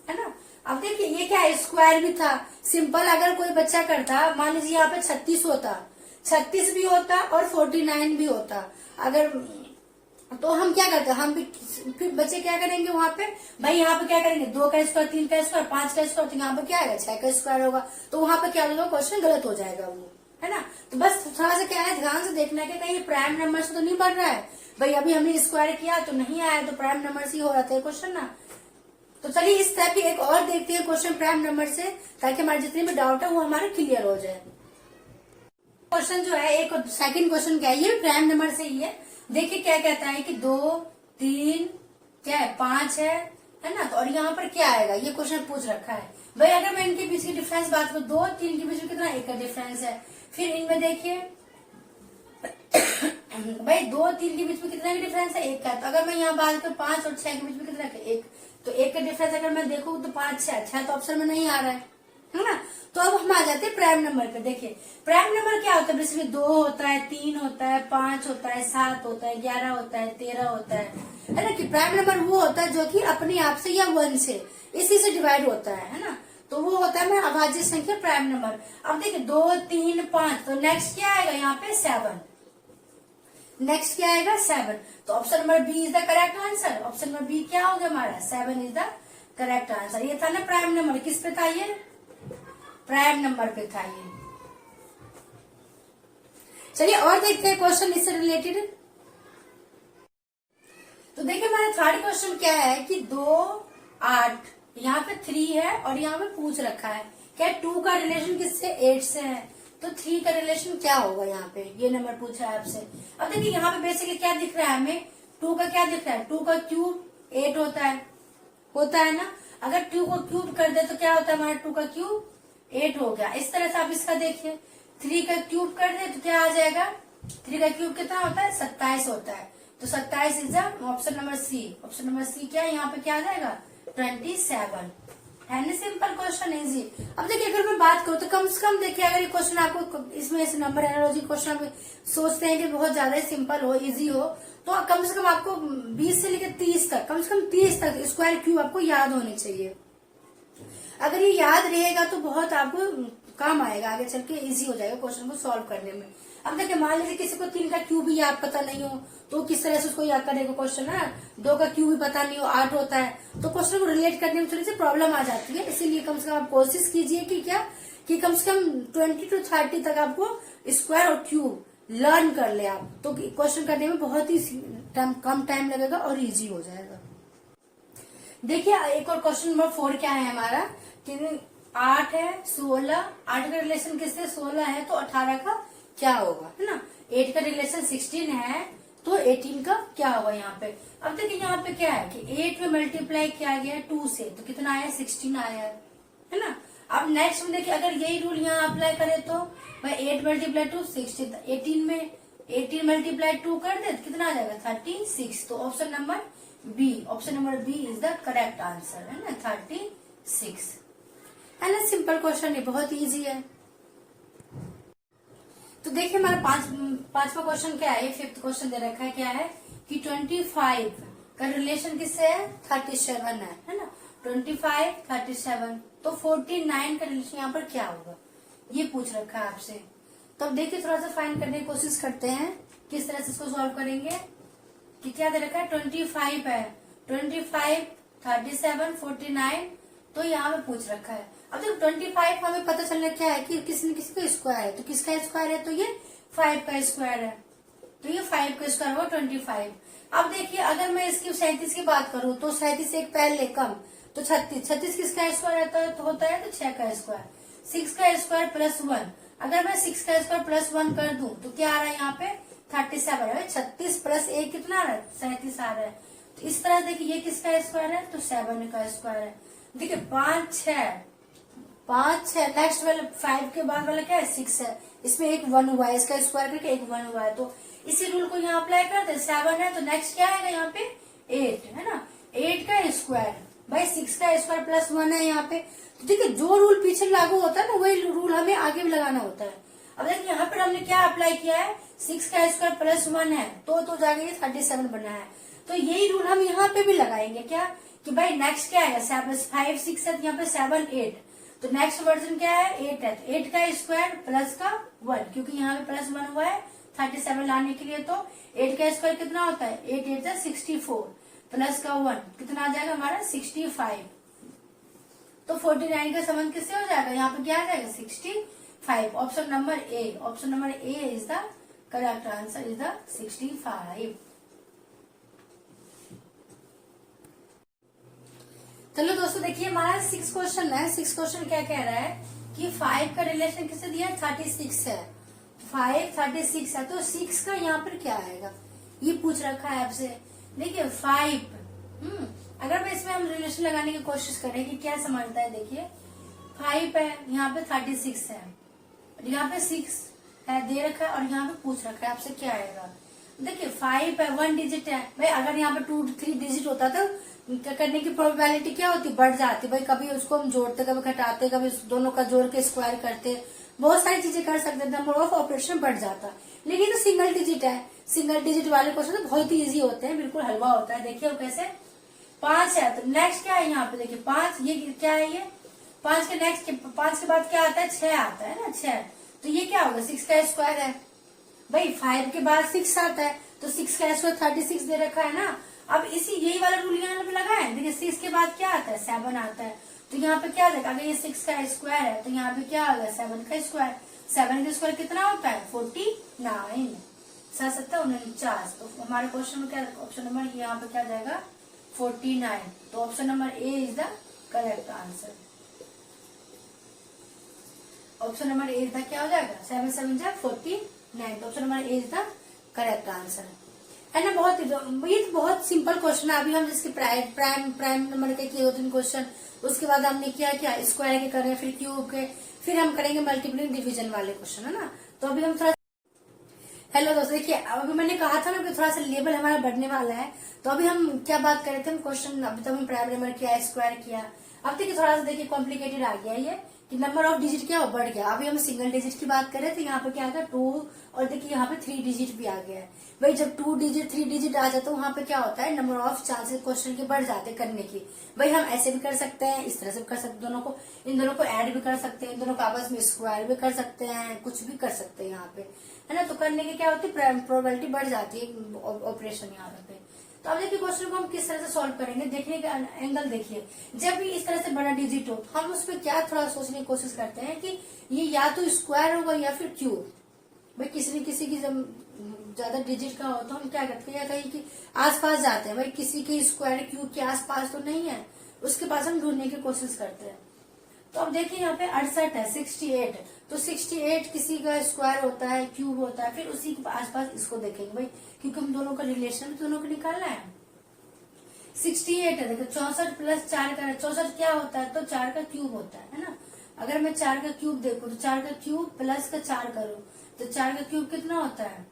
है ना। अब देखिए ये क्या है, स्क्वायर भी था, सिंपल अगर कोई बच्चा करता, मान लीजिए यहाँ पे 36 होता, 36 भी होता और 49 भी होता, अगर तो हम क्या करते, हम भी फिर बच्चे क्या करेंगे वहां पे, भाई यहाँ पे क्या करेंगे 2 का स्क्वायर, 3 का स्क्वायर, 5 का स्क्वायर, तो यहाँ पे क्या आएगा 6 का स्क्वायर होगा, तो वहां पे क्या होगा क्वेश्चन गलत हो जाएगा वो, है ना। तो बस थोड़ा सा क्या है ध्यान से देखना है कि कहीं प्राइम नंबर से तो नहीं बढ़ रहा है। भाई अभी हमने स्क्वायर किया तो नहीं आया, तो प्राइम नंबर से ही हो रहा था क्वेश्चन ना। तो चलिए इस टाइप की एक और देखते हैं क्वेश्चन प्राइम नंबर से, ताकि हमारे जितने भी डाउट है वो हमारे क्लियर हो जाए। क्वेश्चन जो है एक सेकंड क्वेश्चन क्या है, ये प्राइम नंबर से ही है। देखिए क्या कहता है कि 2, 3 क्या है 5 है ना। तो और यहाँ पर क्या आएगा, ये क्वेश्चन पूछ रखा है। भाई अगर मैं इनके बीच की डिफरेंस बात करूँ, 2, 3 के बीच में कितना 1 का डिफरेंस है। फिर इनमें देखिए भाई 2, 3 के बीच में कितना का डिफरेंस है 1 का। तो अगर मैं यहाँ बात करूँ 5 और 6 के बीच में कितना है 1, तो 1 का डिफरेंस अगर मैं देखूँ तो 5, 6 तो ऑप्शन में नहीं आ रहा है ना। तो अब हम आ जाते हैं प्राइम नंबर पे। देखिए प्राइम नंबर क्या होता है, इसमें 2 होता है, 3 होता है, 5 होता है, 7 होता है, 11 होता है, 13 होता है ना। कि प्राइम नंबर वो होता है जो कि अपने आप से या 1 से इसी से डिवाइड होता है ना। तो वो होता है मेरा अभाज्य संख्या प्राइम नंबर। अब देखिए 2, 3, 5, तो नेक्स्ट क्या आएगा यहाँ पे 7, नेक्स्ट क्या आएगा 7। तो option number B is the correct answer. Option number B क्या होगा हमारा 7 इज द करेक्ट आंसर। ये था ना प्राइम नंबर, किस पे था ये प्राइम नंबर पे था ये। चलिए और देखते हैं क्वेश्चन इससे रिलेटेड। तो देखिए हमारा थर्ड क्वेश्चन क्या है कि 2, 8, यहाँ पे 3 है और यहाँ पे पूछ रखा है क्या 2 का रिलेशन किससे 8 से है, तो 3 का रिलेशन क्या होगा यहाँ पे, ये नंबर पूछा है आपसे। अब देखिए यहाँ पे बेसिकली क्या दिख रहा है हमें, 2 का क्या दिख रहा है, 2 का क्यूब 8 होता है ना। अगर 2 को क्यूब कर दे तो क्या होता है हमारा 2 का क्यूब 8 हो गया। इस तरह से आप इसका देखिए 3 का क्यूब कर दे तो क्या आ जाएगा, 3 का क्यूब कितना होता है 27 होता है, तो 27 is option number C. Option number C क्या है, यहाँ पे क्या आ जाएगा 27 है ना। Simple question easy. अब देखिए अगर मैं बात करूँ तो कम से कम देखिए अगर ये क्वेश्चन आपको इसमें इस नंबर एनालॉजी क्वेश्चन आप सोचते हैं कि बहुत ज्यादा सिंपल हो इजी हो, तो कम से कम आपको 20 से लेकर 30 तक, कम से कम 30 तक स्क्वायर क्यूब आपको याद होने चाहिए। अगर ये याद रहेगा तो बहुत आपको काम आएगा, आगे चल के इजी हो जाएगा क्वेश्चन को सॉल्व करने में। अब देखिए मान लीजिए किसी को 3 का क्यूब भी याद पता नहीं हो तो किस तरह से उसको याद करेगा क्वेश्चन है। 2 का क्यूब भी पता नहीं हो 8 होता है, तो क्वेश्चन को रिलेट करने में थोड़ी सी प्रॉब्लम आ जाती है। इसीलिए कम से कम आप कोशिश कीजिए कि क्या कि कम से कम 20 to 30 तक आपको स्क्वायर और क्यूब लर्न कर ले आप, तो क्वेश्चन करने में बहुत ही कम टाइम लगेगा और इजी हो जाएगा। देखिए एक और क्वेश्चन नंबर 4 क्या है हमारा कि 8 है 16, 8 का रिलेशन किससे 16 है तो 18 का क्या होगा, है ना। 8 का रिलेशन 16 है तो 18 का क्या होगा यहाँ पे। अब देखिए यहाँ पे क्या है कि 8 में मल्टीप्लाई किया गया 2 से तो कितना आया 16 आया है ना। अब नेक्स्ट में देखिए अगर यही रूल यहाँ अप्लाई करें तो भाई 8 मल्टीप्लाई 2 16, 18 में 18 मल्टीप्लाई 2 कर दे तो कितना आ जाएगा 36, तो option number B, option number B is the correct answer है ना 36 है ना। सिंपल क्वेश्चन है, बहुत इजी है। तो देखिए हमारा पांचवा क्वेश्चन क्या है, 5th क्वेश्चन दे रखा है क्या है कि 25 का रिलेशन किससे है 37 है ना। 25 37 तो 49 का रिलेशन यहाँ पर क्या होगा ये पूछ रखा है आपसे। तो अब देखिए थोड़ा सा फाइंड करने की कोशिश करते हैं किस तरह से इसको सॉल्व करेंगे। कि क्या दे रखा है 25 है, 25 37 49 तो यहाँ पे पूछ रखा है। अब जब 25 हमें पता चलना क्या है कि किसी न किसी का स्क्वायर है, तो किसका स्क्वायर है तो ये 5 का स्क्वायर है, तो ये 5 का स्क्वायर हुआ 25। अब देखिए अगर मैं इसकी 37 की बात करूं तो 37 एक पहले कम तो 36 किसका स्क्वायर होता है तो 6 का स्क्वायर, 6 का स्क्वायर प्लस 1। अगर मैं 6 का स्क्वायर प्लस 1 कर दूं तो क्या आ रहा है यहाँ पे 37 है। 36 प्लस 1 कितना आ रहा है 37 आ रहा है। तो इस तरह देखिए ये किसका स्क्वायर है तो 7 का स्क्वायर है। देखिए 5 6 नेक्स्ट वाले 5 के बाद वाला क्या है 6 है, इसमें एक 1 हुआ है, इसका स्क्वायर करके एक 1 हुआ है, तो इसी रूल को यहाँ अप्लाई करते 7 है तो नेक्स्ट क्या आएगा यहाँ पे 8 है ना। 8 का स्क्वायर भाई 6 का स्क्वायर प्लस 1 है यहाँ पे। तो देखिए जो रूल पीछे लागू होता है ना वही रूल हमें आगे भी लगाना होता है। अब देखिए यहाँ पर हमने क्या अप्लाई किया है 6 का स्क्वायर प्लस 1 है तो जाके ये 37 बना है, तो यही रूल हम यहाँ पे भी लगाएंगे क्या कि भाई नेक्स्ट क्या है 5 6 है यहाँ पे 7 8, तो नेक्स्ट वर्जन क्या है 8 है, तो 8 का स्क्वायर प्लस का 1 क्योंकि यहाँ पे प्लस 1 हुआ है 37 लाने के लिए, तो 8 का स्क्वायर कितना होता है 8 8 64 प्लस का 1 कितना आ जाएगा हमारा 65, तो 49 का संबंध किससे हो जाएगा यहाँ पे क्या आ जाएगा 65। Option number A, option number A is the correct answer is the 65। चलो दोस्तों देखिए हमारा 6 क्वेश्चन है। 6 क्वेश्चन क्या कह रहा है कि 5 का रिलेशन किससे दिया 36 है, 5 36 है, तो 6 का यहाँ पर क्या आएगा ये पूछ रखा है आपसे। देखिए 5 अगर मैं इसमें हम रिलेशन लगाने की कोशिश करें कि क्या समझता है, देखिए 5 है यहाँ पे 36 है और यहाँ पे 6 है दे रखा है और यहाँ पे पूछ रखा है आपसे क्या आएगा। देखिए 5 है 1 डिजिट है भाई, अगर यहाँ पे 2 3 डिजिट होता तो करने की प्रोबेबिलिटी क्या होती बढ़ जाती भाई, कभी उसको हम जोड़ते कभी घटाते कभी दोनों का जोड़ के स्क्वायर करते, बहुत सारी चीजें कर सकते थे, नंबर ऑफ ऑपरेशन बढ़ जाता। लेकिन तो सिंगल डिजिट है, सिंगल डिजिट वाले क्वेश्चन तो बहुत ही इजी होते हैं, बिल्कुल हलवा होता है। देखिए वो कैसे 5 है तो नेक्स्ट क्या है यहाँ पे देखिए 5 ये क्या है ये 5 के नेक्स्ट 5 के बाद क्या आता है 6 आता है ना 6, तो ये क्या होगा 6 का स्क्वायर है भाई, 5 के बाद 6 आता है तो 6 का स्क्वायर 36 दे रखा है ना। अब इसी यही वाला रूल यहाँ पे लगाए, देखिए 6 के बाद क्या आता है 7 आता है, तो यहाँ पे क्या देगा, अगर ये 6 का स्क्वायर है तो यहाँ पे क्या आ गया 7 का स्क्वायर। 7 का स्क्वायर कितना होता है 49। 7 7 49। तो हमारे क्वेश्चन में क्या ऑप्शन नंबर यहाँ पे क्या जाएगा 49। तो option number A is the correct answer. Option number A is the क्या हो जाएगा 7 7 जा 49। तो option number A is the correct answer है ना। बहुत ये तो बहुत सिंपल क्वेश्चन है। अभी हम जिसके प्राइम नंबर के किए होते हैं क्वेश्चन, उसके बाद हमने क्या किया स्क्वायर के करें, फिर क्यूब के, फिर हम करेंगे मल्टीप्लिकेशन डिवीजन वाले क्वेश्चन, है ना। तो अभी हम थोड़ा हेलो दोस्तों, देखिए अभी मैंने कहा था ना कि थोड़ा सा लेवल हमारा बढ़ने वाला है। तो अभी हम क्या बात कर रहे थे, हम क्वेश्चन अभी तक हम प्राइम नंबर किया, स्क्वायर किया। अब देखिए थोड़ा सा देखिए कॉम्प्लिकेटेड आ गया ये कि नंबर ऑफ डिजिट क्या बढ़ गया। अभी हम सिंगल डिजिट की बात करें तो यहाँ पे क्या आ गया 2, और देखिए यहाँ पे 3 डिजिट भी आ गया है। भाई जब 2 डिजिट 3 डिजिट आ जाता है तो वहाँ पे क्या होता है नंबर ऑफ चांसेस क्वेश्चन के बढ़ जाते करने की। भाई हम ऐसे भी कर सकते हैं, इस तरह से भी कर सकते हैं, दोनों को इन दोनों को ऐड भी कर सकते हैं, इन दोनों को आपस में स्क्वायर भी कर सकते हैं, कुछ भी कर सकते हैं यहाँ पे, है ना। तो करने की क्या होती है प्रोबेबिलिटी बढ़ जाती है ऑपरेशन यहाँ पे। तो अब देखिए क्वेश्चन को हम किस तरह से सॉल्व करेंगे, देखने का एंगल देखिए। जब भी इस तरह से बड़ा डिजिट हो तो हम उसमें क्या थोड़ा सोचने की कोशिश करते हैं कि ये या तो स्क्वायर होगा या फिर क्यूब। भाई किसी न किसी की जब ज्यादा डिजिट का हो तो हम क्या करते हैं या कहीं कि आसपास जाते हैं, भाई किसी के स्क्वायर क्यूब के आसपास तो नहीं है, उसके पास हम ढूंढने की कोशिश करते हैं। तो अब देखिए यहाँ पे 68 है 68। तो 68 किसी का स्क्वायर होता है, क्यूब होता है, फिर उसी के आसपास इसको देखेंगे भाई, क्योंकि हम दोनों का रिलेशन दोनों को निकालना है। 68 है, देखो 64 प्लस 4 का 64 क्या होता है तो 4 का क्यूब होता है ना। अगर मैं 4 का क्यूब देखूं तो 4 का क्यूब प्लस का 4 करूं तो 4 का क्यूब कितना होता है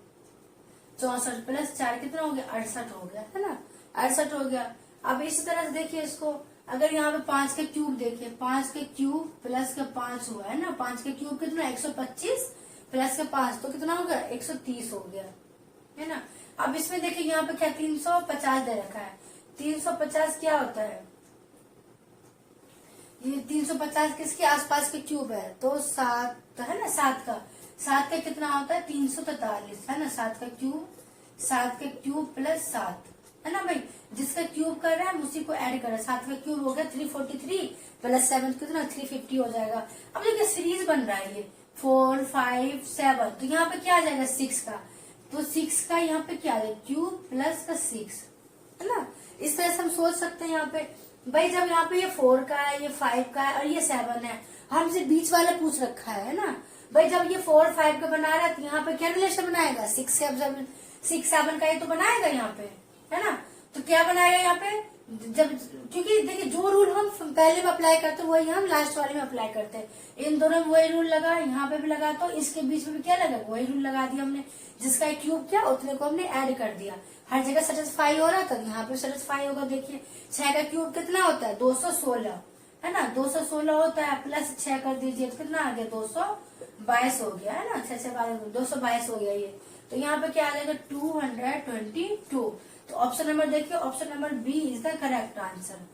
64 प्लस 4 कितना हो गया 68 हो गया, है ना। 68 हो गया। अब इसी तरह से देखिए इसको, अगर यहाँ पे 5 के क्यूब देखिए, 5 के क्यूब प्लस का 5 हुआ है ना। 5 के क्यूब कितना 125 प्लस का 5 तो कितना हो गया 130 हो गया, है ना। अब इसमें देखिए यहाँ पे क्या 350 दे रखा है। 350 क्या होता है, ये 350 किसके आसपास के क्यूब है तो 7 तो है ना। 7 का कितना होता है 343, है ना। 7 का क्यूब प्लस 7, है ना। भाई जिसका क्यूब कर रहा है हम उसी को ऐड कर रहे हैं। 7 का क्यूब हो गया 343 प्लस 7 कितना 350 हो जाएगा। अब देखिए सीरीज बन रहा है ये 4 5 7। तो यहाँ पे क्या आ जाएगा 6 का, तो 6 का यहाँ पे क्या आ जाएगा क्यूब प्लस का 6, है ना। इस तरह से हम सोच सकते हैं यहाँ पे। भाई जब यहाँ पे ये 4 का है, ये 5 का है और ये 7 है, हमसे बीच वाला पूछ रखा है ना। भाई जब ये 4 5 का बना रहा है तो यहाँ पे क्या रिलेशन बनाएगा 6 7 का ये तो बनाएगा यहाँ पे, है ना। तो क्या बनाएगा यहाँ पे, जब क्योंकि देखिए जो रूल हम पहले में अप्लाई करते हैं वही हम लास्ट वाले में अप्लाई करते हैं। इन दोनों में वही रूल लगा, यहाँ पे भी लगा, तो इसके बीच में भी क्या लगा वही रूल लगा दिया हमने। जिसका क्यूब क्या उतने को हमने ऐड कर दिया। हर जगह सेटिस्फाई हो रहा था तो यहाँ पे सेटिस्फाई होगा। देखिए 6 का क्यूब कितना होता है 216, है ना। 216 होता है, प्लस 6 कर दीजिए तो कितना आ गया 222 हो गया, है ना। 6 से 12 222 हो गया ये। तो यहाँ पे क्या आ जाएगा 222। तो ऑप्शन नंबर देखिए, option number B is the correct answer.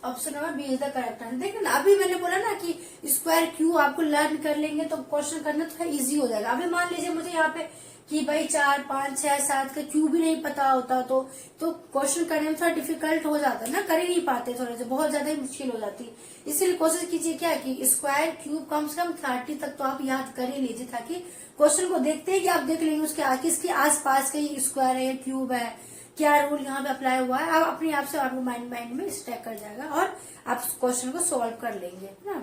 Option number B is the correct answer. देखिए ना अभी मैंने बोला ना कि स्क्वायर क्यू आपको लर्न कर लेंगे तो क्वेश्चन करना थोड़ा इजी हो जाएगा। अभी मान लीजिए मुझे यहाँ पे कि भाई 4 5 6 7 का क्यू भी नहीं पता होता तो क्वेश्चन करने में थोड़ा डिफिकल्ट हो जाता है ना, कर ही नहीं पाते, थोड़े से बहुत ज्यादा ही मुश्किल हो जाती है। इसलिए कोशिश कीजिए क्या कि स्क्वायर क्यूब कम से कम 30 तक तो आप याद कर ही लीजिए, ताकि क्वेश्चन को देखते ही कि आप देख लेंगे उसके किसके आसपास का ये स्क्वायर है, क्यूब है, क्या रूल यहाँ पे अप्लाई हुआ है। आप अपने आप से आपको माइंड में स्टैक कर जाएगा और आप क्वेश्चन को सॉल्व कर लेंगे, है ना।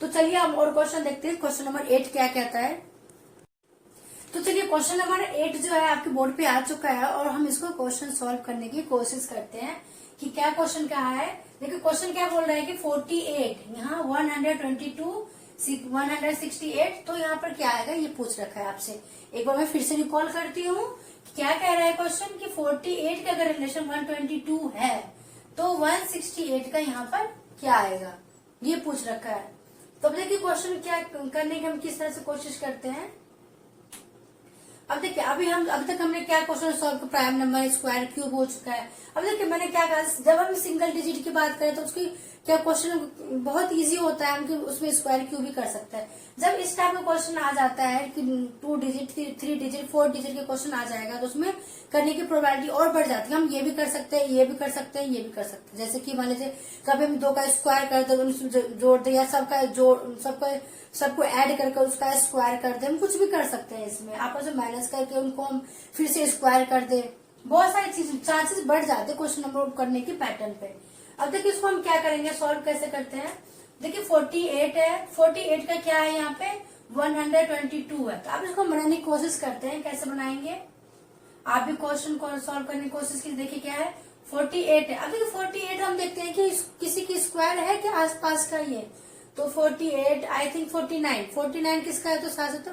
तो चलिए हम और क्वेश्चन देखते हैं। क्वेश्चन नंबर 8 क्या कहता है। तो चलिए क्वेश्चन नंबर 8 जो है आपके बोर्ड पे आ चुका है और हम इसको क्वेश्चन सॉल्व करने की कोशिश करते हैं कि क्या क्वेश्चन क्या है। देखिए क्वेश्चन क्या बोल रहा है कि 48 यहाँ 122 168, तो यहाँ पर क्या आएगा ये पूछ रखा है आपसे। एक बार मैं फिर से रिकॉल करती हूँ क्या कह रहा है क्वेश्चन कि 48 का अगर रिलेशन 122 है तो 168 का यहाँ पर क्या आएगा ये पूछ रखा है। तो अब देखिए क्वेश्चन क्या करने की हम किस तरह से कोशिश करते हैं। अब देखिए अब तक हमने क्या question solve, prime number, square, cube हो चुका है। अब देखिए मैंने क्या कहा, जब हम सिंगल डिजिट की बात करें तो उसकी क्या क्वेश्चन बहुत इजी होता है, हम उसमें स्क्वायर क्यों भी कर सकते हैं। जब इस टाइप का क्वेश्चन आ जाता है कि 2 डिजिट 3 डिजिट 4 डिजिट के क्वेश्चन आ जाएगा तो उसमें करने की प्रोबेबिलिटी और बढ़ जाती है। हम ये भी कर सकते हैं, ये भी कर सकते हैं, ये भी कर सकते हैं। जैसे कि मान लीजिए कभी हम 2 का स्क्वायर कर दे, उनको जोड़ दे, या सबका जोड़ सबको ऐड करके उसका स्क्वायर कर दे, हम कुछ भी कर सकते हैं। इसमें आपस में माइनस करके उनको हम फिर से स्क्वायर कर दे, बहुत सारी चीज चांसेस बढ़ जाते हैं क्वेश्चन नंबर करने की पैटर्न पे। अब देखिए इसको हम क्या करेंगे, सॉल्व कैसे करते हैं। देखिए 48 है, 48 का क्या है यहाँ पे 122 है। तो आप इसको बनाने की कोशिश करते हैं, कैसे बनाएंगे। आप भी क्वेश्चन को सॉल्व करने की कोशिश कीजिए। देखिए क्या है 48 है। अब देखिए 48 हम देखते हैं कि किसी की स्क्वायर है कि आसपास का ये, तो 48 आई थिंक 49 किसका है, तो 7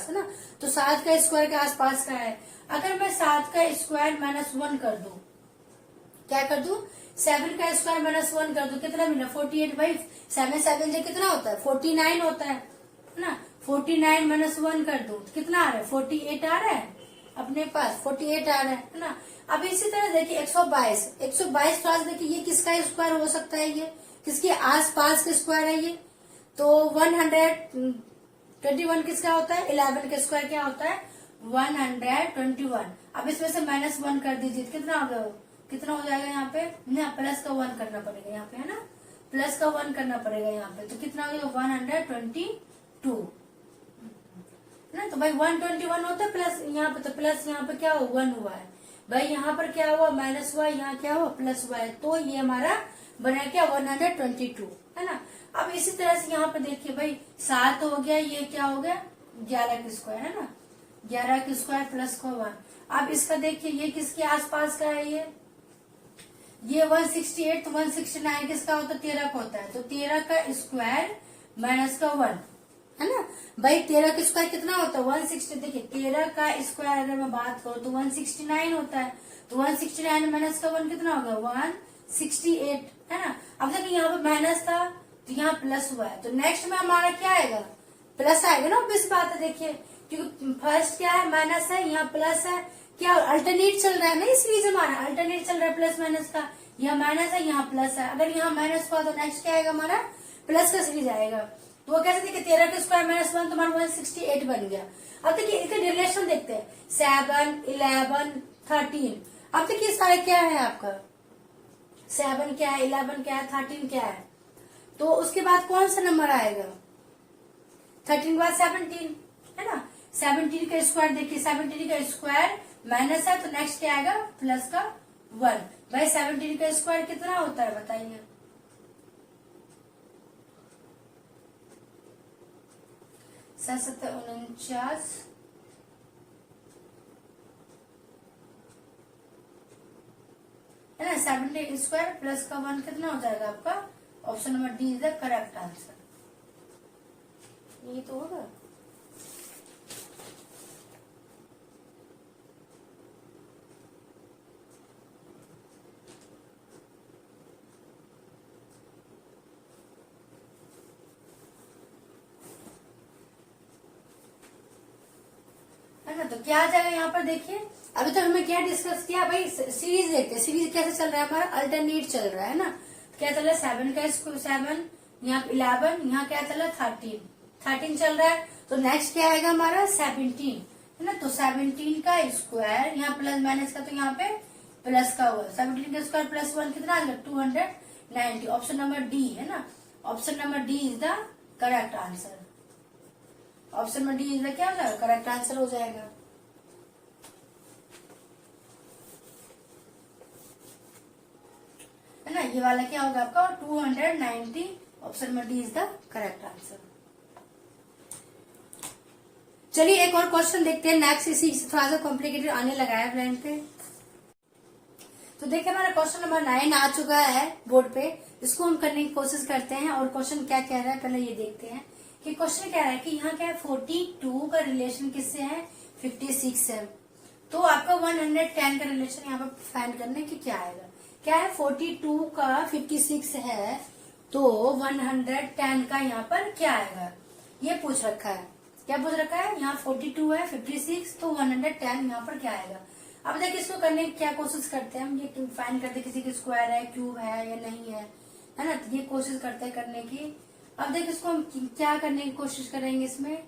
है ना, तो 7 का स्क्वायर के आसपास का है। अगर मैं 7 का स्क्वायर -1 कर दूं, क्या कर दूं, 7 का स्क्वायर -1 कर दूं, कितना मिला 48 भाई 7 7 से कितना होता है 49 होता है ना। 49 -1 कर दूं तो कितना आ रहा है 48 आ रहा है अपने पास, 48 आ रहा है ना। अब इसी तरह देखिए 122 क्लास देखिए ये किसका स्क्वायर हो सकता है, ये किसके आसपास के स्क्वायर है ये, तो 121 किसका होता है, 11 का स्क्वायर क्या होता है 121। अब इसमें से -1 कर दीजिए, कितना हो गया, कितना हो जाएगा यहाँ पे ना, प्लस का 1 करना पड़ेगा यहाँ पे, है ना, प्लस का 1 करना पड़ेगा यहाँ पे, तो कितना हो गया 122 ना। तो भाई 121 होता है प्लस यहाँ पे, तो प्लस यहाँ पे क्या हुआ 1 हुआ है भाई, यहाँ पर क्या हुआ माइनस हुआ, यहाँ क्या हुआ प्लस हुआ है, तो ये हमारा बना क्या 122 है ना। अब इसी तरह से यहाँ पे देखिए भाई 7 हो गया, ये क्या हो गया 11 का स्क्वायर है ना, 11 का स्क्वायर प्लस का 1। अब इसका देखिए ये किसके आसपास का है, ये 168, तो 169 किसका होता है 13 का होता है, तो 13 का स्क्वायर माइनस का 1 है ना भाई। 13 का स्क्वायर कितना होता है 160, देखिए 13 का स्क्वायर अगर मैं बात करूँ तो 169 होता है, तो 169 माइनस का 1 कितना होगा 168 है ना। अब देखिए यहाँ पे माइनस था तो यहाँ प्लस हुआ है, तो नेक्स्ट में हमारा क्या आएगा प्लस आएगा ना, ऑब्वियस बात है। देखिए क्योंकि फर्स्ट क्या है माइनस है, यहाँ प्लस है, क्या अल्टरनेट चल रहा है ना, इसलिए हमारा अल्टरनेट चल रहा है प्लस माइनस का, यहाँ माइनस है यहाँ प्लस है। अगर यहाँ माइनस हुआ तो नेक्स्ट क्या आएगा हमारा प्लस का सीरीज आएगा। तो वो कैसे देखिए 13 का स्क्वायर -1 तो हमारा 168 बन गया। अब देखिए इसका रिलेशन देखते हैं 7 11 13। अब देखिए सारे क्या है आपका 7 क्या है 11 क्या है 13 क्या है, तो उसके बाद कौन सा नंबर आएगा 13 के बाद 17 है ना। 17 का स्क्वायर देखिए 17 का स्क्वायर माइनस है, तो नेक्स्ट क्या आएगा प्लस का 1। भाई 17 का स्क्वायर कितना होता है बताइए, 7 49 है ना। 17 स्क्वायर प्लस का 1 कितना हो जाएगा आपका, option number D is the correct answer. ये तो होगा है ना। तो क्या आ जाएगा यहाँ पर देखिए, अभी तक हमने क्या डिस्कस किया भाई, सीरीज देखते हैं सीरीज कैसे चल रहा है हमारा, अल्टरनेट चल रहा है ना। क्या चल रहा है 7 का 7, यहाँ 11, यहाँ क्या चल रहा है 13 चल रहा है, तो नेक्स्ट क्या आएगा हमारा 17 है ना। तो 17 का स्क्वायर यहाँ प्लस माइनस का, तो यहाँ पे प्लस का हुआ 17 का स्क्वायर प्लस 1 कितना आ गया 290। ऑप्शन नंबर डी है ना, option number D is the correct answer. Option number D is the क्या हो जाएगा करेक्ट आंसर हो जाएगा है ना। ये वाला क्या होगा आपका 290। Option number D is the correct answer. चलिए एक और क्वेश्चन देखते हैं नेक्स्ट, इसी से थोड़ा सा कॉम्प्लिकेटेड आने लगा है ब्रेन पे। तो देखिए हमारा क्वेश्चन नंबर 9 आ चुका है बोर्ड पे, इसको हम करने की कोशिश करते हैं। और क्वेश्चन क्या कह रहा है पहले ये देखते हैं कि क्वेश्चन कह रहा है कि यहाँ क्या है 42 का रिलेशन किससे है 56 है। तो आपका 110 का रिलेशन यहाँ पर फाइंड करने की क्या आएगा, क्या है 42 का 56 है, तो 110 का यहाँ पर क्या आएगा ये पूछ रखा है। क्या पूछ रखा है यहाँ 42 है 56, तो 110 यहाँ पर क्या आएगा। अब देखिए इसको करने की क्या कोशिश करते हैं हम, ये फाइंड करते किसी की स्क्वायर है क्यूब है या नहीं है, है ना। तो ये कोशिश करते हैं करने की। अब देख इसको हम क्या करने की कोशिश करेंगे इसमें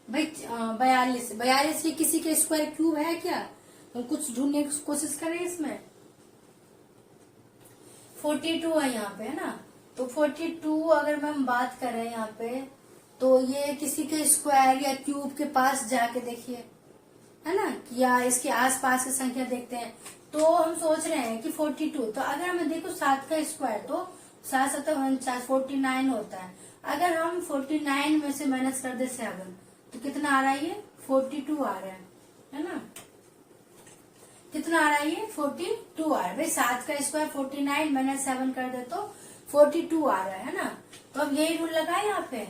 भाई 42 42 ये किसी के स्क्वायर क्यूब है क्या, हम कुछ ढूंढने की कोशिश करें इसमें। 42 है यहाँ पे, है ना। तो 42 अगर हम बात करें यहाँ पे, तो ये किसी के स्क्वायर या क्यूब के पास जाके देखिए, है ना, या इसके आसपास की संख्या देखते हैं। तो हम सोच रहे हैं कि 42, तो अगर हमें देखो 7 का स्क्वायर तो 7 7 49 होता है। अगर हम 49 में से माइनस कर दे 7 तो कितना आ रहा है, ये 42 आ रहा है ना। कितना आ रहा है, ये 42 आ रहा है भाई। 7 का स्क्वायर 49 माइनस 7 कर दे तो 42 आ रहा है ना। तो अब यही रूल लगाए यहाँ पे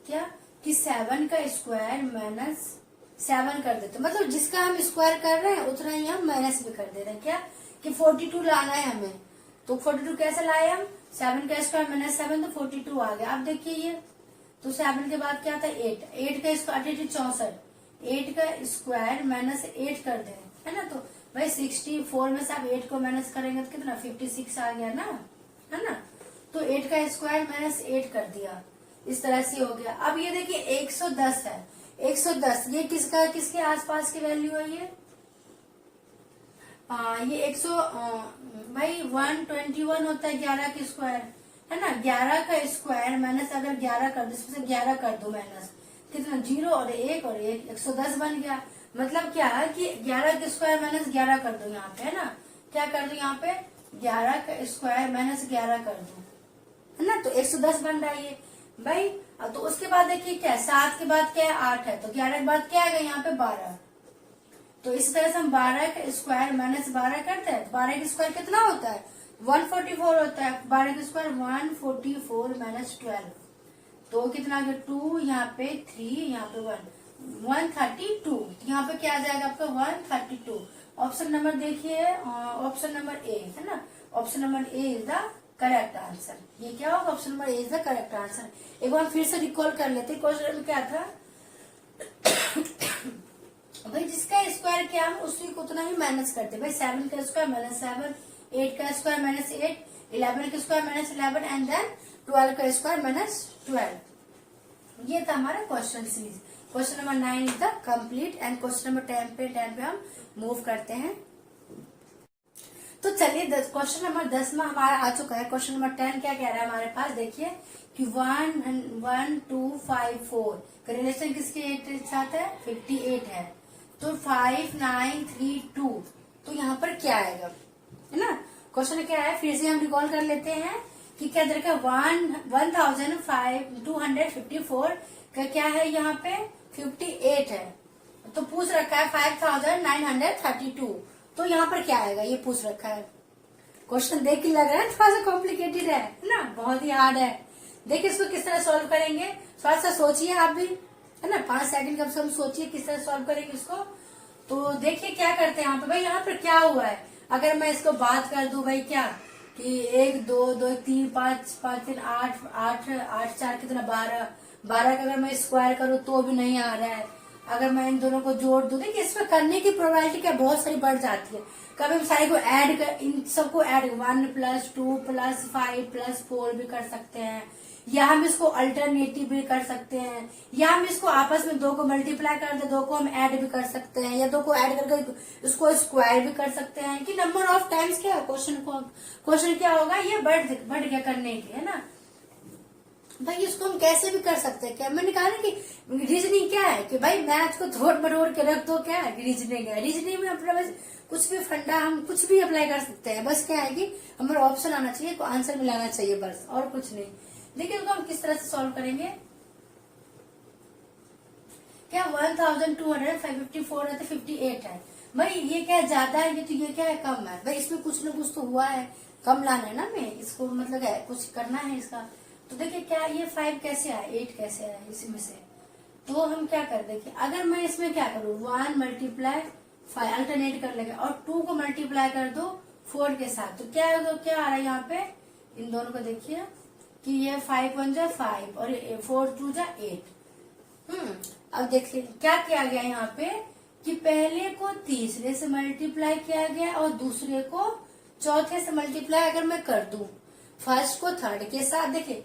क्या कि 7 का स्क्वायर माइनस 7 कर देते, मतलब जिसका हम स्क्वायर कर रहे हैं उतना ही हम माइनस भी कर दे रहे हैं क्या, कि 42 लाना है हमें। तो 42 कैसे लाए हम, 7 का स्क्वायर माइनस 7 तो 42 आ गया। अब देखिए ये तो 7 के बाद क्या था 8 का स्क्वायर 64, 8 का स्क्वायर माइनस 8 कर दे, है ना। तो भाई 64 में से आप 8 को माइनस करेंगे तो कितना 56 आ गया ना, है ना। तो 8 का स्क्वायर माइनस 8 कर दिया, इस तरह से हो गया। अब ये देखिए 110 है, 110 ये किसका किसके आसपास की वैल्यू है ये 100 भाई 121 होता है 11 के स्क्वायर, है ना। 11 का स्क्वायर माइनस अगर 11 कर दो, इसमें से 11 कर दो माइनस, कितना 0 और 1 और 1 110 बन गया। मतलब क्या है कि 11 का स्क्वायर माइनस 11 कर दो यहाँ पे, है ना। क्या कर दो यहाँ पे 11 का स्क्वायर माइनस 11 कर दो, है ना। तो 110 बन रहा है ये भाई। तो उसके बाद देखिए क्या है, 7 के बाद क्या है 8 है, तो 11 के बाद क्या है यहाँ पे 12। तो इस तरह से हम 12 का स्क्वायर माइनस 12 करते हैं, तो 12 का स्क्वायर कितना होता है 144 होता है। 12 का स्क्वायर 144 माइनस 12 तो कितना आ गया 2, यहाँ पे 3, यहाँ पे 1 132। यहाँ पे क्या आ जाएगा आपका 132। ऑप्शन नंबर देखिए, ऑप्शन नंबर ए, है ना। Option number A is the correct answer. ये क्या होगा, option number A is the correct answer. एक बार फिर से रिकॉल कर लेते, क्वेश्चन में क्या था भाई जिसका स्क्वायर क्या हम उसी को उतना ही माइनस करते। भाई 7 का स्क्वायर माइनस 7, 8 का स्क्वायर माइनस 8, 11 का स्क्वायर माइनस 11 एंड देन 12 का स्क्वायर माइनस 12। ये था हमारा question series. Question number 9 is the complete and question number 10 पे हम मूव करते हैं। तो चलिए क्वेश्चन नंबर 10 में हमारा आ चुका है। क्वेश्चन नंबर 10 क्या कह रहा है हमारे पास, देखिए कि 1 1 2 5 4 का रिलेशन किसके साथ है 58 है। तो 5 9 3 2 तो यहाँ पर क्या आएगा, है ना। क्वेश्चन क्या है फिर से हम रिकॉल कर लेते हैं कि क्या देखा 1254 का क्या है यहाँ पे 58 है। तो पूछ रखा है 5932 तो यहाँ पर क्या आएगा ये पूछ रखा है। क्वेश्चन देख के लग रहा है थोड़ा सा कॉम्प्लिकेटेड है ना, बहुत ही हार्ड है। देखिए इसको किस तरह सॉल्व करेंगे, थोड़ा सा सोचिए आप भी, है ना। 5 सेकंड कम से कम सोचिए किस तरह सॉल्व करेंगे इसको। तो देखिए क्या करते हैं यहाँ पे, भाई यहाँ पर क्या हुआ है। अगर मैं इसको बात कर दूं भाई क्या कि 1 2 2 3 5 5 3 8 8 8 4 कितना 12 12 का अगर मैं स्क्वायर करूँ तो भी नहीं आ रहा है। अगर मैं इन दोनों को जोड़ दूं, देखिए इसमें करने की प्रोबेबिलिटी क्या बहुत सारी बढ़ जाती है। कभी हम सारे को ऐड कर, इन सबको ऐड 1 + 2 + 5 + 4 भी कर सकते हैं, या हम इसको अल्टरनेटिव भी कर सकते हैं, या हम इसको आपस में 2 को मल्टीप्लाई कर दे, 2 को हम ऐड भी कर सकते हैं, या 2 को ऐड करके इसको स्क्वायर भी कर सकते हैं। कि नंबर ऑफ टाइम्स क्या क्वेश्चन क्या होगा ये बढ़ गया करने के, है ना। भाई इसको हम कैसे भी कर सकते हैं। क्या मैंने कहा ना कि रीजनिंग क्या है कि भाई मैथ को तोड़ मरोड़ के रख दो, क्या है रीजनिंग है। रीजनिंग में अपना बस कुछ भी फंडा हम कुछ भी अप्लाई कर सकते हैं। बस क्या है कि हमारा ऑप्शन आना चाहिए, को आंसर मिलाना चाहिए, बस और कुछ नहीं। देखिए इसको हम किस तरह से सॉल्व करेंगे। क्या 1254 है तो 58 है। भाई ये क्या ज्यादा है, ये तो ये क्या है कम है। भाई इसमें कुछ न कुछ तो हुआ है, कम लाना है ना मैं इसको, मतलब है कुछ करना है इसका। तो देखिए क्या ये 5 कैसे आया 8 कैसे आया इसमें से। तो हम क्या कर देखिए, अगर मैं इसमें क्या करूँ 1 × 5 अल्टरनेट कर लेंगे और 2 को मल्टीप्लाई कर दो 4 के साथ, तो क्या आ रहा है यहाँ पे। इन दोनों को देखिए कि ये 5 × 1 = 5 और 4 × 2 = 8। अब देखिए क्या किया गया यहाँ पे कि पहले को तीसरे से मल्टीप्लाई किया गया और दूसरे को चौथे से मल्टीप्लाई अगर मैं कर दूं फर्स्ट को थर्ड के साथ, देखिए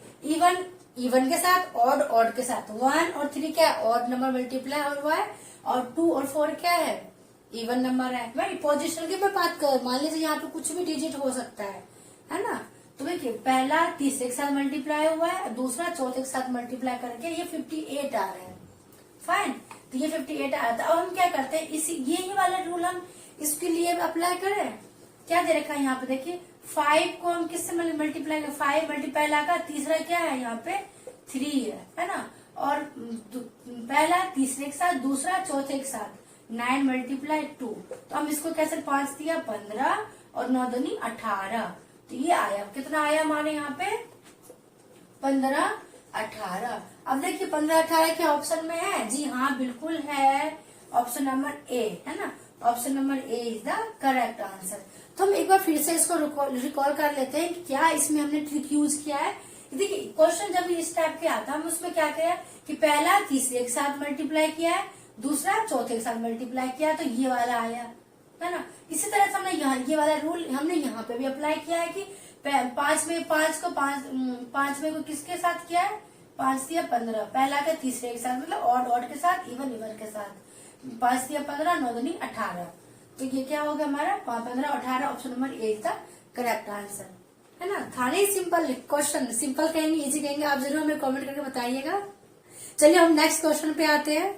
इवन के साथ, ऑड के साथ, 1 और 3 क्या है, ऑड नंबर मल्टीप्लाई और हुआ है, और 2 और 4 क्या है, इवन नंबर है। भाई पोजिशन की मैं बात कर, मान लीजिए यहाँ पे कुछ भी डिजिट हो सकता है ना। तो देखिए पहला तीसरे के साथ मल्टीप्लाई हुआ है, दूसरा चौथे के साथ मल्टीप्लाई करके ये 58 आ रहा है। फाइन, तो ये 58 आ रहा था। अब हम क्या करते हैं, इसी यही वाला रूल हम इसके लिए अप्लाई करें। क्या दे रखा है यहाँ पे, देखिए 5 को हम किससे मल्टीप्लाई करें, 5 मल्टीप्लाई लाकर तीसरा क्या है यहाँ पे 3 है ना। और पहला तीसरे के साथ, दूसरा चौथे के साथ, 9 मल्टीप्लाई 2, तो हम इसको कैसे 5 दिया 15 और 9 दूनी 18, तो ये आया, कितना आया हमारे यहाँ पे 15 18। अब देखिए 15 18 के ऑप्शन में है, जी हाँ बिल्कुल है, ऑप्शन नंबर ए है ना, option number A is the correct answer. तो हम एक बार फिर से इसको रिकॉल कर लेते हैं कि क्या इसमें हमने ट्रिक यूज किया है। देखिए क्वेश्चन जब इस टाइप के आता है, हम उसमें क्या किया कि पहला तीसरे के साथ मल्टीप्लाई किया है, दूसरा चौथे के साथ मल्टीप्लाई किया, तो ये वाला आया है ना। इसी तरह से हमने यहाँ ये वाला रूल हमने यहाँ पे भी अप्लाई किया है कि 5 में 5 में को किसके साथ किया है, 5 दिया 15, पहला का तीसरे के साथ, मतलब ऑड के साथ, इवन के साथ, 5 दिया 15, 9 दूनी 18, तो ये क्या होगा हमारा 15 18, option number A is the correct answer है ना। था नहीं सिंपल क्वेश्चन, सिंपल कहेंगे इजी कहेंगे, आप जरूर हमें कमेंट करके बताइएगा। चलिए हम नेक्स्ट क्वेश्चन पे आते हैं।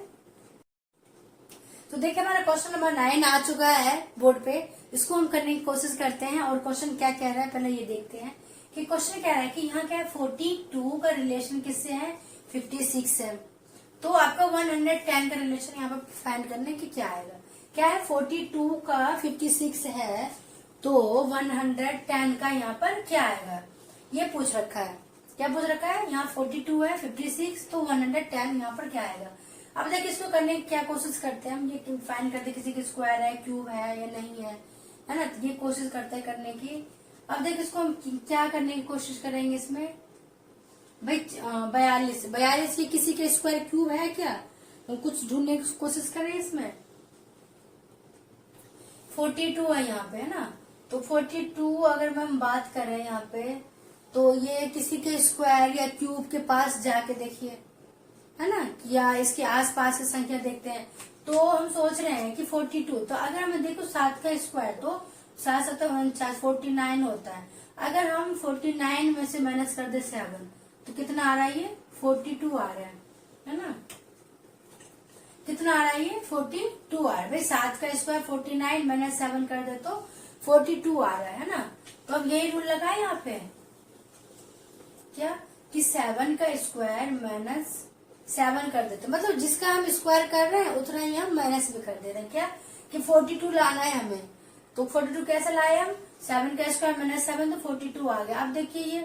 तो देखिए हमारा क्वेश्चन नंबर 9 आ चुका है बोर्ड पे, इसको हम करने की कोशिश करते हैं। और क्वेश्चन क्या कह रहा है पहले ये देखते हैं कि क्वेश्चन कह रहा है कि यहाँ क्या है 42 का रिलेशन किससे है 56 से। तो आपका 110 का रिलेशन यहाँ पर फाइंड करने की क्या आएगा, क्या है 42 का 56 है, तो 110 का यहाँ पर क्या आएगा, ये पूछ रखा है। क्या पूछ रखा है, यहाँ 42 है 56, तो 110 यहाँ पर क्या आएगा। अब देखिए इसको करने की क्या कोशिश करते हैं हम, ये फाइंड करते हैं किसी की स्क्वायर है, क्यूब है या नहीं है ना, ये कोशिश करते हैं करने की। अब देखिए इसको हम क्या करने की कोशिश करेंगे इसमें, भाई 42 की किसी के स्क्वायर क्यूब है क्या, तो कुछ ढूंढने की कोशिश करें इसमें। 42 है यहाँ पे है ना, तो 42 अगर हम बात करें यहाँ पे, तो ये किसी के स्क्वायर या क्यूब के पास जाके देखिए है ना, या इसके आसपास की संख्या देखते हैं। तो हम सोच रहे हैं कि 42, तो अगर हमें देखो 7 का स्क्वायर तो 7 7 49 होता है। अगर हम 49 में से माइनस कर दे 7, तो कितना आ रहा है ये 42 आ रहा है ना, कितना आ रहा है ये 42 आ रहा है। भाई 7 का स्क्वायर 49 माइनस 7 कर दे तो 42 आ रहा है ना। तो अब यही रूल लगाए यहाँ पे क्या कि 7 का स्क्वायर माइनस 7 कर देते, मतलब जिसका हम स्क्वायर कर रहे हैं उतना ही हम माइनस भी कर दे रहे हैं, क्या कि 42 लाना है हमें। तो 42 कैसे लाए हम, 7 का स्क्वायर माइनस 7, तो 42 आ गया। अब देखिए ये,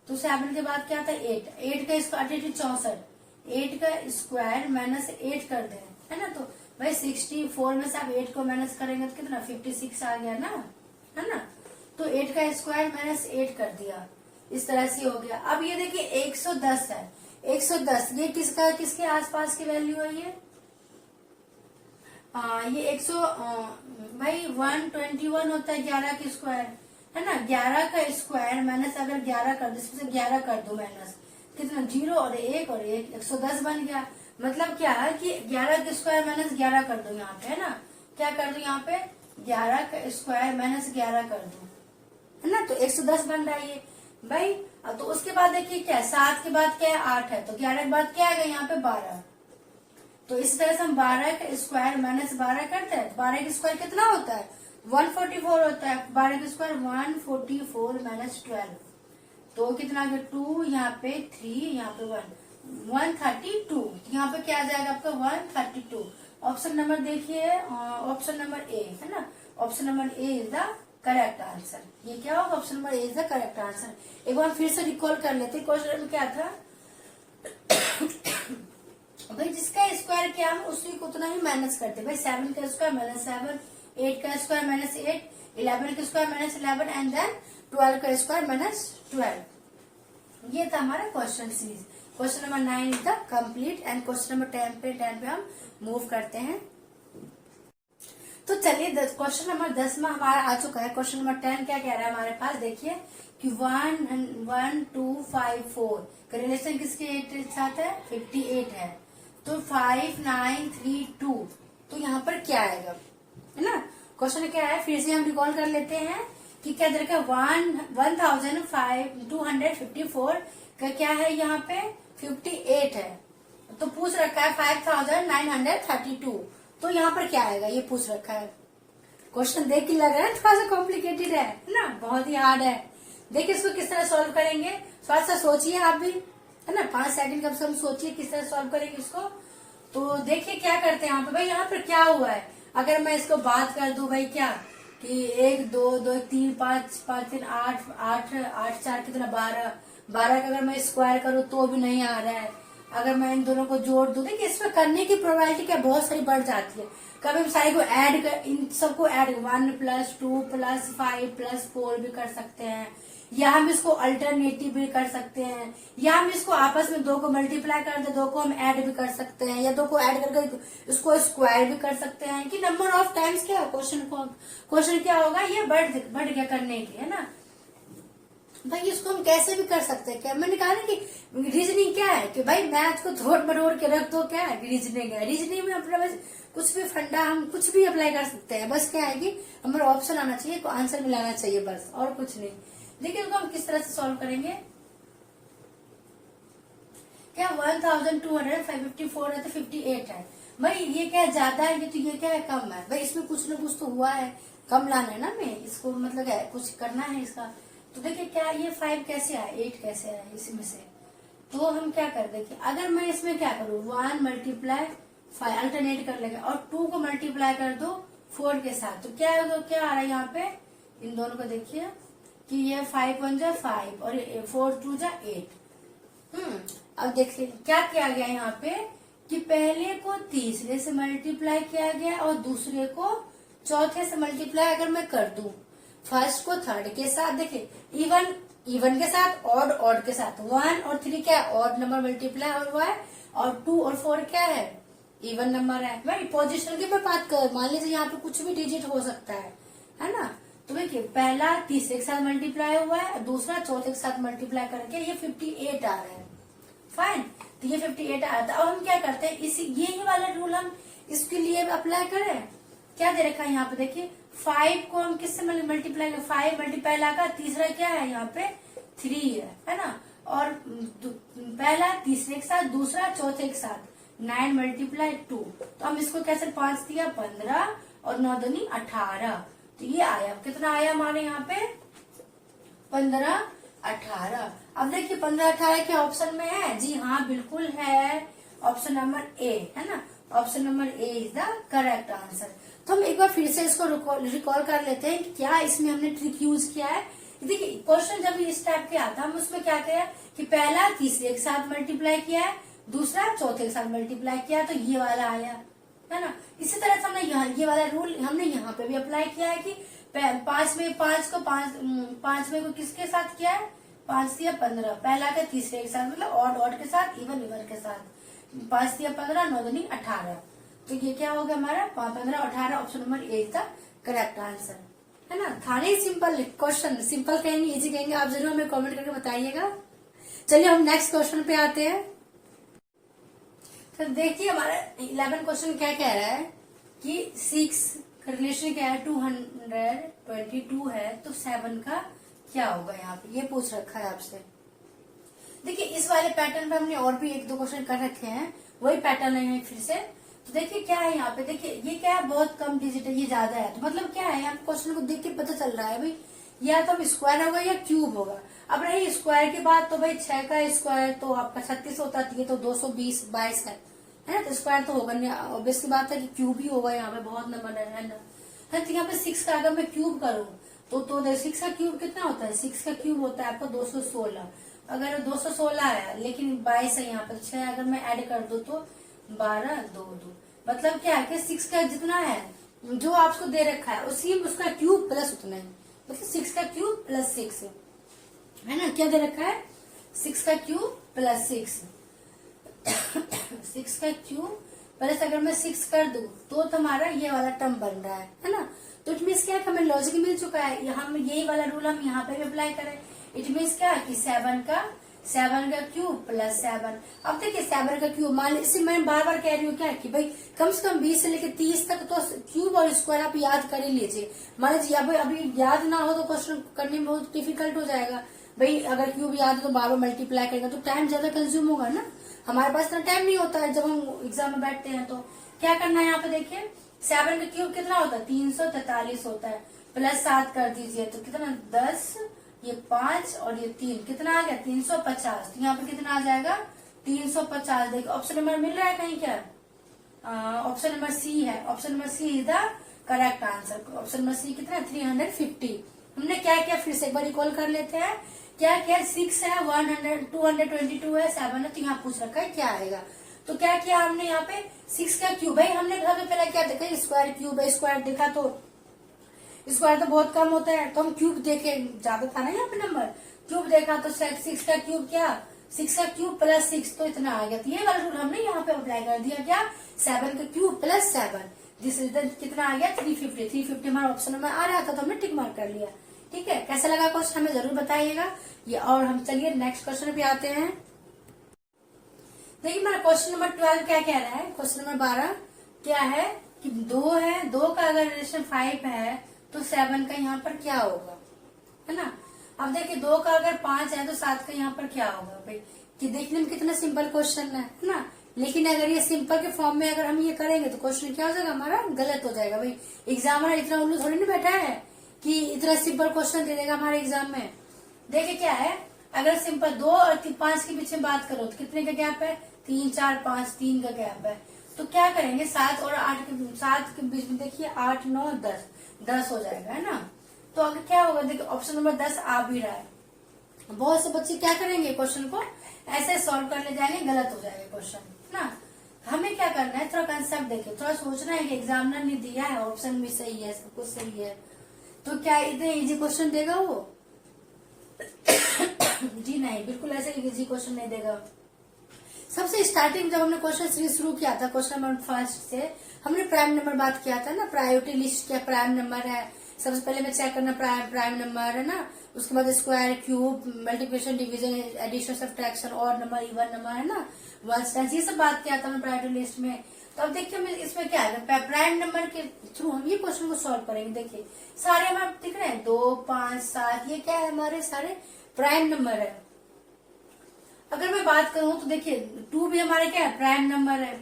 तो 7 के बाद क्या था 8 का स्क्वायर 64, 8 का स्क्वायर माइनस 8 कर दे है ना। तो भाई 64 में से आप 8 को माइनस करेंगे तो कितना 56 आ गया ना, है ना। तो 8 का स्क्वायर माइनस 8 कर दिया, इस तरह से हो गया। अब ये देखिए 110 है, 110 ये किसके आसपास की वैल्यू है ये, ये 100 भाई 121 होता है 11 का स्क्वायर है ना। 11 का स्क्वायर माइनस अगर 11 कर दो, इसमें से 11 कर दो माइनस, कितना 0 और 1 और 1 110 बन गया। मतलब क्या है कि 11 का स्क्वायर माइनस 11 कर दो यहाँ पे है ना, क्या कर दो यहाँ पे 11 का स्क्वायर माइनस 11 कर दो है ना, तो 110 बन रहा है ये भाई। तो उसके बाद देखिए क्या है, 7 के बाद क्या है 8 है, तो 11 के बाद क्या आएगा यहाँ पे 12। तो इस तरह से हम 12 का स्क्वायर माइनस 12 करते हैं, 12 का स्क्वायर कितना होता है 144 होता है, 12 का स्क्वायर 144 माइनस 12, तो कितना आ गया 2, यहाँ पे 3, यहाँ पे 1, 132। यहाँ पे क्या आ जाएगा आपका 132। ऑप्शन नंबर देखिए, ऑप्शन नंबर ए है ना, option number A is the correct answer. ये क्या होगा, option number A is the correct answer. एक बार फिर से रिकॉल कर लेते, क्वेश्चन में क्या था भाई जिसका स्क्वायर क्या हम उसी को उतना ही माइनस करते। भाई 7 का स्क्वायर माइनस 7, 8 का स्क्वायर माइनस 8, 11 का स्क्वायर माइनस 11 एंड देन 12 का स्क्वायर माइनस 12। ये था हमारा question series. Question number 9 is the complete and question number 10 पे हम मूव करते हैं। तो चलिए क्वेश्चन नंबर 10 में हमारा आ चुका है। क्वेश्चन नंबर 10 क्या कह रहा है हमारे पास, देखिए कि 1 2 5 4 का रिलेशन किसके साथ है, 58 है। तो 5 9 3 2, तो यहाँ पर क्या आएगा, है ना। क्वेश्चन क्या है, फिर से हम रिकॉल कर लेते हैं कि क्या दे रखा है, 1254 का क्या है, यहाँ पे 58 है। तो पूछ रखा है 5932, तो यहाँ पर क्या आएगा ये पूछ रखा है। क्वेश्चन देख के लग रहा है थोड़ा सा कॉम्प्लिकेटेड है ना, बहुत ही हार्ड है। देखिए इसको किस तरह सॉल्व करेंगे, थोड़ा सा सोचिए आप भी, है ना, 5 सेकंड कम से कम सोचिए किस तरह सॉल्व करेंगे इसको। तो देखिए क्या करते हैं यहाँ पे, भाई यहाँ पर क्या हुआ है, अगर मैं इसको बात कर दूं भाई क्या कि 1 2 2 3 5 5 3 8 8 8 4 कितना 12 12 का अगर मैं स्क्वायर करूँ तो भी नहीं आ रहा है। अगर मैं इन दोनों को जोड़ दूं, देखिए इसमें करने की प्रोबेबिलिटी क्या बहुत सारी बढ़ जाती है। कभी हम सारे को ऐड कर, इन सबको ऐड 1 + 2 + 5 + 4 भी कर सकते हैं, या हम इसको अल्टरनेटिव भी कर सकते हैं, या हम इसको आपस में 2 को मल्टीप्लाई कर दे, 2 को हम ऐड भी कर सकते हैं, या 2 को ऐड करके इसको स्क्वायर भी कर सकते हैं। कि नंबर ऑफ टाइम्स क्या क्वेश्चन क्या होगा, ये बढ़ गया करने की, है ना। भाई इसको हम कैसे भी कर सकते हैं, क्या मैंने कहा ना कि रीजनिंग क्या है कि भाई मैथ को तोड़ मरोड़ के रख दो, क्या है रीजनिंग है। रीजनिंग में अपना बस कुछ भी फंडा हम कुछ भी अप्लाई कर सकते हैं, बस क्या है कि हमारा ऑप्शन आना चाहिए, आंसर मिलाना चाहिए, बस और कुछ नहीं। देखिए इसको हम किस तरह से सॉल्व करेंगे, क्या 1254 है तो 58 है, भाई ये क्या ज्यादा है, ये तो ये क्या है कम है। भाई इसमें कुछ ना कुछ तो हुआ है, कम लाना है ना, मैं इसको मतलब है कुछ करना है इसका। तो देखिए क्या ये 5 कैसे आया, 8 कैसे आया इसमें से। तो हम क्या कर, देखिए अगर मैं इसमें क्या करूँ 1 × 5 अल्टरनेट कर लेंगे और 2 को मल्टीप्लाई कर दो 4 के साथ, तो क्या है, तो क्या आ रहा है यहाँ पे, इन दोनों को देखिए कि ये 5 × 1 = 5 और 4 × 2 = 8। अब देखिए क्या किया गया यहाँ पे कि पहले को तीसरे से मल्टीप्लाई किया गया और दूसरे को चौथे से मल्टीप्लाई अगर मैं कर दूं, फर्स्ट को थर्ड के साथ, देखिए इवन के साथ, ऑड के साथ, 1 और 3 क्या है ऑड नंबर मल्टीप्लाई हुआ है, और 2 और 4 क्या है इवन नंबर है। भाई पोजीशन की मैं बात कर, मान लीजिए यहाँ पे कुछ भी डिजिट हो सकता है ना। तो देखिए पहला तीसरे के साथ मल्टीप्लाई हुआ है, दूसरा चौथे के साथ मल्टीप्लाई करके ये 58 आ रहा है। फाइन, तो ये 58 आ रहा था। अब हम क्या करते हैं, इसी यही वाला रूल हम इसके लिए अप्लाई करें। क्या दे रखा है यहाँ पे, देखिए 5 को हम किससे मल्टीप्लाई, 5 मल्टीप्लाई लगा, तीसरा क्या है यहाँ पे 3 है ना। और पहला तीसरे के साथ, दूसरा चौथे के साथ, 9 × 2, तो हम इसको कैसे 5 दिया 15 और 9 दूनी 18, तो ये आया, कितना आया हमारे यहाँ पे 15 18। अब देखिए 15 18 के ऑप्शन में है, जी हाँ बिल्कुल है, ऑप्शन नंबर ए है ना, option number A is the correct answer. तो हम एक बार फिर से इसको रिकॉल कर लेते हैं कि क्या इसमें हमने ट्रिक यूज किया है। देखिए क्वेश्चन जब इस टाइप के आता है, हम उसमें क्या किया कि पहला तीसरे के साथ मल्टीप्लाई किया है, दूसरा चौथे के साथ मल्टीप्लाई किया, तो ये वाला आया, है ना। इसी तरह से हमने यहाँ ये वाला रूल हमने यहाँ पे भी अप्लाई किया है कि 5 में 5 में को किसके साथ किया है, 5 दिया 15, पहला के तीसरे के साथ, मतलब ऑड के साथ, इवन के साथ, 5 दिया 15, 9 दूनी 18, तो ये क्या होगा हमारा 15 18, ऑप्शन नंबर ए था करेक्ट आंसर, है ना। था नहीं सिंपल क्वेश्चन, सिंपल कहेंगे इजी कहेंगे, आप जरूर हमें कमेंट करके बताइएगा। चलिए हम नेक्स्ट क्वेश्चन पे आते हैं। तो देखिए हमारा 11 क्वेश्चन क्या कह रहा है कि 6 का रिलेशन क्या है, 222 है, तो 7 का क्या होगा, यहाँ पे ये पूछ रखा है आपसे। देखिए इस वाले पैटर्न पे हमने और भी 1-2 क्वेश्चन कर रखे हैं, वही पैटर्न है फिर से। तो देखिए क्या है यहाँ पे, देखिए ये क्या है बहुत कम डिजिट है, ये ज्यादा है, तो मतलब क्या है यहाँ पे क्वेश्चन को देख के पता चल रहा है भाई या तो स्क्वायर होगा या क्यूब होगा। अब रही स्क्वायर की बात, तो भाई 6 का स्क्वायर तो आपका 36 होता है, ये तो 220 22 है ना, तो स्क्वायर तो होगा नहीं, ऑब्वियस की बात है कि क्यूब ही होगा, यहाँ पे बहुत नंबर है ना। तो यहाँ पे 6 का अगर मैं क्यूब करूँ तो 6 का क्यूब कितना होता है, 6 का क्यूब होता है आपका 216। अगर 216 है लेकिन 22 है यहाँ पर, 6 अगर मैं ऐड कर दूं तो 12 2 2, मतलब क्या है कि 6 का जितना है जो आपको दे रखा है उसी उसका क्यूब प्लस उतना है, मतलब 6 का क्यूब प्लस 6 है ना। क्या दे रखा है 6 का क्यूब प्लस 6 6 का क्यूब प्लस अगर मैं 6 कर दूं तो हमारा ये वाला टर्म बन रहा है ना। तो इट मीन्स क्या है, हमें लॉजिक मिल चुका है, हम यही वाला रूल हम यहाँ पे भी अप्लाई करें। इट मीन्स क्या कि 7 का क्यूब प्लस 7। अब देखिए 7 का क्यूब, मान लीजिए मैं बार बार कह रही हूँ क्या कि भाई कम से कम 20 से लेकर 30 तक तो क्यूब और स्क्वायर आप याद कर ही लीजिए। मान लीजिए अभी याद ना हो तो क्वेश्चन करने में बहुत डिफिकल्ट हो जाएगा। भाई अगर क्यूब याद हो तो बार बार मल्टीप्लाई करेंगे तो टाइम ज्यादा कंज्यूम होगा ना, हमारे पास इतना टाइम नहीं होता है जब हम एग्जाम में बैठते हैं। तो क्या करना है यहाँ पे देखिए, 7 का क्यूब कितना होता है, 343 होता है, प्लस 7 कर दीजिए तो कितना 10, ये 5 और ये 3, कितना आ गया 350। तो यहाँ पे कितना आ जाएगा 350। देखिए ऑप्शन नंबर मिल रहा है कहीं क्या, ऑप्शन नंबर सी है, option number C is the correct answer. Option number C कितना 350। हमने क्या किया फिर से एक बार रिकॉल कर लेते हैं, क्या क्या 6 है, 222 है, 7 है, तो यहाँ पूछ रखा है क्या आएगा। तो क्या किया हमने यहाँ पे 6 का क्यूब, भाई हमने सबसे पहले क्या देखा स्क्वायर क्यूब है, स्क्वायर देखा तो स्क्वायर तो बहुत कम होता है, तो हम क्यूब देखे, ज्यादा था ना यहाँ पे नंबर, क्यूब देखा तो 6 का क्यूब क्या 6 का क्यूब प्लस 6 तो इतना आ गया। तो ये वाला रूल हमने यहाँ पे अप्लाई कर दिया, क्या 7 का क्यूब प्लस 7, दिस इज कितना आ गया 350 हमारा ऑप्शन में आ रहा था तो हमने टिक मार्क कर लिया। ठीक है, कैसा लगा क्वेश्चन हमें जरूर बताइएगा ये। और हम चलिए नेक्स्ट क्वेश्चन पे आते हैं। देखिए हमारा क्वेश्चन नंबर 12 क्या कह रहा है, क्वेश्चन नंबर 12 क्या है कि 2 है, 2 का अगर रिलेशन 5 है तो 7 का यहाँ पर क्या होगा, है ना। अब देखिए 2 का अगर 5 है तो 7 का यहाँ पर क्या होगा भाई, कि देखने में कितना सिंपल क्वेश्चन है ना। लेकिन अगर ये सिंपल के फॉर्म में अगर हम ये करेंगे तो क्वेश्चन क्या हो जाएगा हमारा, गलत हो जाएगा। भाई एग्जामिनर इतना उल्लू थोड़ी नहीं बैठा है कि इतना सिंपल क्वेश्चन दे देगा हमारे एग्जाम में। देखिए क्या है, अगर सिंपल 2 और 5 के बीच में बात करो तो कितने का गैप है, 3 4 5, 3 का गैप है। तो क्या करेंगे 7 और 8 7 के बीच में देखिए 8 9 10 हो जाएगा, है ना। तो अगर क्या होगा देखिए ऑप्शन नंबर 10 आ भी रहा है। बहुत से बच्चे क्या करेंगे क्वेश्चन को ऐसे सॉल्व करने जाएंगे, गलत हो जाएगा क्वेश्चन ना। हमें क्या करना है, थोड़ा कंसेप्ट देखिए, थोड़ा सोचना है कि एग्जामिनर ने दिया है, ऑप्शन भी सही है, सब कुछ सही है, तो क्या इतने इजी क्वेश्चन देगा वो जी नहीं, बिल्कुल ऐसे इजी क्वेश्चन नहीं देगा। सबसे स्टार्टिंग जब हमने क्वेश्चन सीरीज शुरू किया था, क्वेश्चन नंबर 1 से हमने प्राइम नंबर बात किया था ना, प्रायोरिटी लिस्ट क्या प्राइम नंबर है, सबसे पहले मैं चेक करना प्राइम नंबर है ना, उसके बाद square cube multiplication division addition subtraction और नंबर इवन नंबर है ना, वंस टाइम्स, ये सब बात किया था मैं प्रायोरिटी लिस्ट में। तो अब देखिए मैं इसमें क्या है, प्राइम नंबर के थ्रू हम ये क्वेश्चन को सॉल्व करेंगे। देखिए सारे हमारे दिख रहे हैं 2 5 7, ये क्या है हमारे सारे प्राइम नंबर है। अगर मैं बात करूं तो देखिए 2 भी हमारे क्या है प्राइम नंबर है,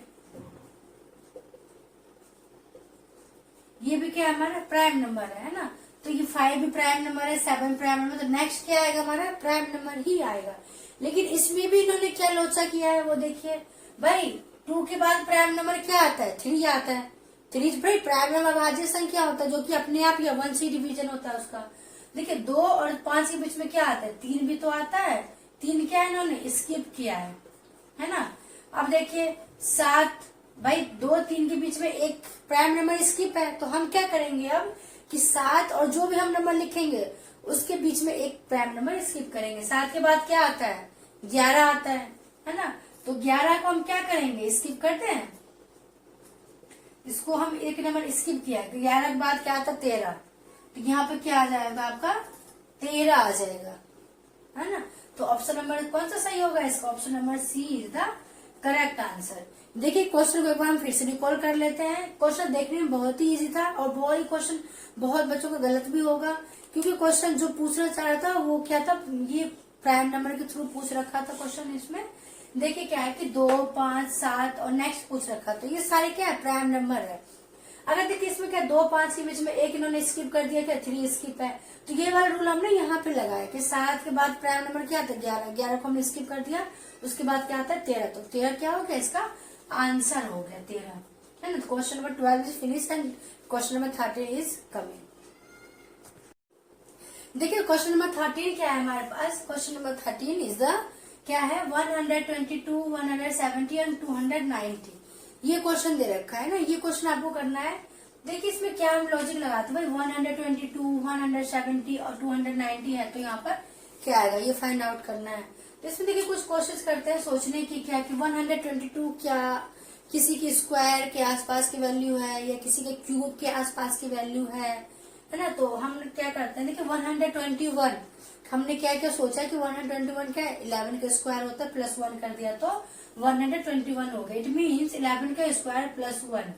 ये भी क्या है हमारा प्राइम नंबर है ना। तो ये 5 भी प्राइम नंबर है, 7 प्राइम नंबर, तो नेक्स्ट क्या आएगा हमारा प्राइम नंबर ही आएगा। लेकिन इसमें भी इन्होंने क्या लोचा किया है वो देखिए, भाई 2 के बाद प्राइम नंबर क्या आता है 3 आता है। 3 भाई प्राइम नंबर भाज्य संख्या होता है जो कि अपने आप या 1 से डिवीजन होता है उसका। देखिए 2 और 5 के बीच में क्या आता है 3 भी तो आता है, 3 क्या है इन्होंने स्किप किया है ना। अब देखिए 7, भाई 2 3 के बीच में एक प्राइम नंबर स्किप है, तो हम क्या करेंगे अब कि 7 और जो भी हम नंबर लिखेंगे उसके बीच में एक प्राइम नंबर स्किप करेंगे। 7 के बाद क्या आता है 11 आता है ना। तो 11 को हम क्या करेंगे स्किप करते हैं, इसको हम एक नंबर स्किप किया, तो 11 के बाद क्या आता है 13, तो यहाँ पे क्या आ जाएगा आपका 13 आ जाएगा, है ना। तो ऑप्शन नंबर कौन सा सही होगा इसका, option number C is the correct answer. देखिए क्वेश्चन को एक बार हम फिर से रिकॉल कर लेते हैं। क्वेश्चन देखने में बहुत ही इजी था और बहुत ही क्वेश्चन बहुत बच्चों का गलत भी होगा, क्योंकि क्वेश्चन जो पूछना चाह रहा था वो क्या था, ये प्राइम नंबर के थ्रू पूछ रखा था क्वेश्चन। इसमें देखिए क्या है कि 2 5 7 और नेक्स्ट पूछ रखा, तो ये सारे क्या है प्राइम नंबर है। अगर देखिए इसमें क्या 2 5 के बीच में एक इन्होंने स्किप कर दिया, क्या 3 स्किप है, तो ये वाला रूल हमने यहाँ पे लगाया कि 7 के बाद प्राइम नंबर क्या आता है 11, 11 को हमने स्किप कर दिया, उसके बाद क्या आता है 13, तो 13 क्या हो गया इसका आंसर हो गया 13, है ना। Question number 12 is finish and question number 13 is coming. देखिए क्वेश्चन नंबर 13 क्या है हमारे पास, क्वेश्चन नंबर 13 इज द क्या है 122 170 एंड 290, ये क्वेश्चन दे रखा है ना। ये क्वेश्चन आपको करना है। देखिए इसमें क्या हम लॉजिक लगाते हैं, भाई 122 170 और 290 है, तो यहाँ पर क्या आएगा ये फाइंड आउट करना है। तो इसमें देखिए कुछ कोशिश करते हैं सोचने की क्या कि 122 क्या किसी की स्क्वायर के आसपास की वैल्यू है या किसी के क्यूब के आसपास की वैल्यू है ना, तो हम क्या करते हैं, देखिए 121 हमने क्या क्या सोचा कि 121 क्या है, 11 का स्क्वायर होता है प्लस 1 कर दिया तो 121 हो गया। इट मीन्स 11 का स्क्वायर प्लस 1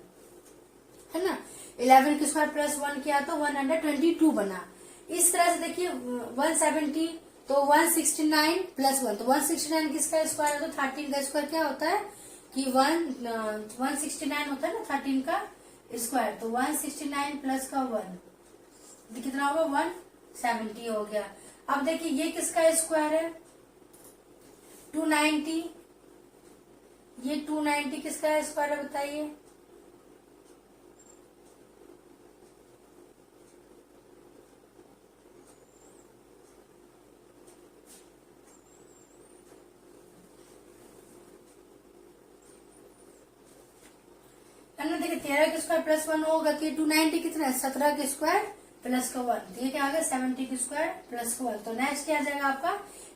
है ना, 11 का स्क्वायर प्लस 1 किया तो 122 बना। इस तरह से देखिए 170 तो 169 प्लस 1 तो 169 किसका स्क्वायर है, तो 13 का स्क्वायर क्या होता है कि 169 होता है ना 13 का स्क्वायर, तो 169 प्लस का 1 कितना होगा 170 हो गया। अब देखिए ये किसका स्क्वायर है 290, ये 290 किसका स्क्वायर है बताइए, है ना। देखिए 13 के स्क्वायर प्लस 1 होगा कि 290 कितना है 17 के स्क्वायर प्लस का 1, ये क्या आ गया 70 के स्क्वायर प्लस का 1। तो नेक्स्ट क्या आ जाएगा आपका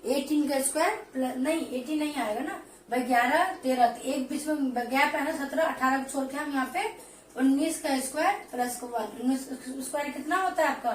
18 का स्क्वायर प्लस, नहीं 18 नहीं आएगा ना भाई, 11 13 तो एक बीच में गैप है ना 17 18 को छोड़ के हम यहाँ पे 19 का स्क्वायर प्लस का 1। 19 स्क्वायर कितना होता है आपका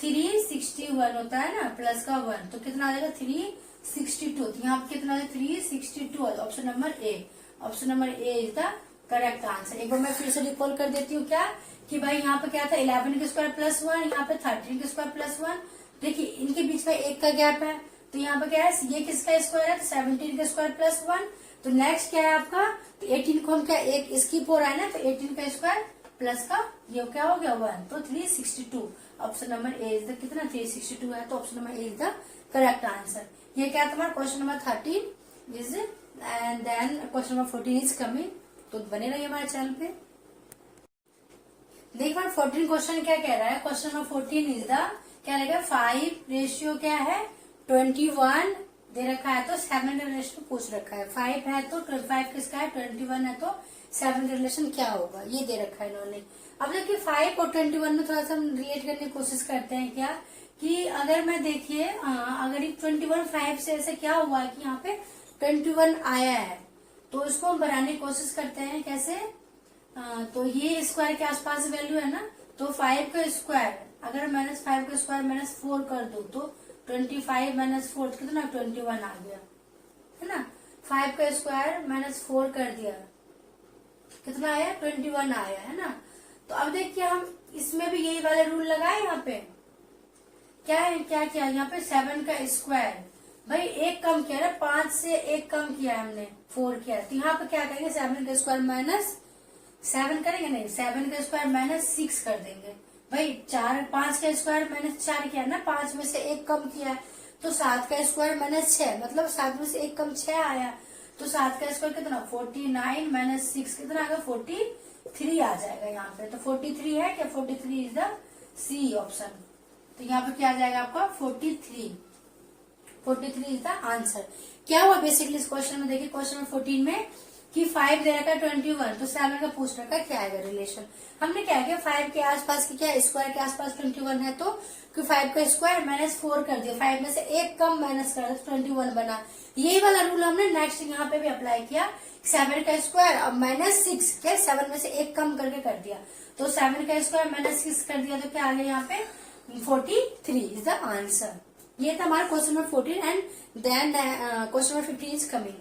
361 होता है ना प्लस का 1, तो कितना आ जाएगा 362। तो यहाँ पे कितना 362, option number A, option number A is the correct answer. एक बार मैं फिर से रिकॉल कर देती हूँ क्या कि भाई यहाँ पे क्या था 11 के स्क्वायर प्लस 1, यहाँ पे 13 के स्क्वायर प्लस 1, देखिए इनके बीच में एक का गैप है, तो यहाँ पे क्या है ये किसका स्क्वायर है, तो 17 का स्क्वायर प्लस 1। तो नेक्स्ट क्या है आपका, तो 18 को हम क्या एक स्किप हो रहा है ना, तो 18 का स्क्वायर प्लस का ये क्या हो गया 1, तो 362। Option number A is the कितना 362 है, तो option number A is the correct answer. ये क्या तुम्हारा question number 13 is, and then question number 14 is coming, तो बने रहिए हमारे चैनल पे। देखिए 14 क्वेश्चन क्या कह रहा है, क्वेश्चन नंबर 14 इज द क्या रहेगा 5 रेशियो क्या है 21 दे रखा है, तो 7 का रिलेशन पूछ रखा है। 5 है तो 5 किसका है 21 है, तो 7 का रिलेशन क्या होगा ये दे रखा है इन्होंने। अब देखिए 5 और 21 में थोड़ा सा हम रिलेट करने की कोशिश करते हैं क्या, कि अगर मैं देखिए अगर 21 5 से ऐसे क्या हुआ है कि यहाँ पे 21 आया है, तो इसको हम बनाने की कोशिश करते हैं कैसे, तो ये स्क्वायर के आसपास वैल्यू है ना, तो 5 का स्क्वायर अगर -5 का स्क्वायर -4 कर दो तो 25 -4 कितना 21 आ गया है ना। 5 का स्क्वायर -4 कर दिया कितना आया 21 आया है ना। तो अब देखिए हम इसमें भी यही वाले रूल लगाए, यहाँ पे क्या है क्या किया यहाँ पे 7 का स्क्वायर भाई एक कम किया ना, 5 से एक कम किया हमने 4 किया, तो यहाँ पे क्या करेंगे 7 का स्क्वायर -7 करेंगे, नहीं 7 का स्क्वायर -6 कर देंगे भाई। 5 का स्क्वायर -4 किया ना, 5 में से एक कम किया तो 7 का स्क्वायर -6 मतलब 7 में से एक कम 6 आया, तो 7 का स्क्वायर कितना 49 -6 कितना आ गया 43 आ जाएगा यहाँ पे। तो 43 है क्या 43 इज द सी ऑप्शन, तो यहाँ पे क्या आ जाएगा आपका 43 इज द आंसर। क्या हुआ बेसिकली इस क्वेश्चन में, देखिए क्वेश्चन नंबर 14 में कि 5 दे रखा है 21, तो 7 का पूछ रखा है क्या आएगा रिलेशन। हमने क्या किया 5 के आसपास की क्या स्क्वायर के आसपास 21 है, तो 5 का स्क्वायर -4 कर दिया, 5 में से एक कम माइनस कर दिया 21 बना। यही वाला रूल हमने नेक्स्ट यहाँ पे भी अप्लाई किया, 7 का स्क्वायर अब -6 क्या 7 में से एक कम करके कर दिया, तो 7 का स्क्वायर -6 कर दिया, तो क्या आ गया यहाँ पे 43 इज द आंसर। ये था हमारा question number 14 and then question number 15 is coming.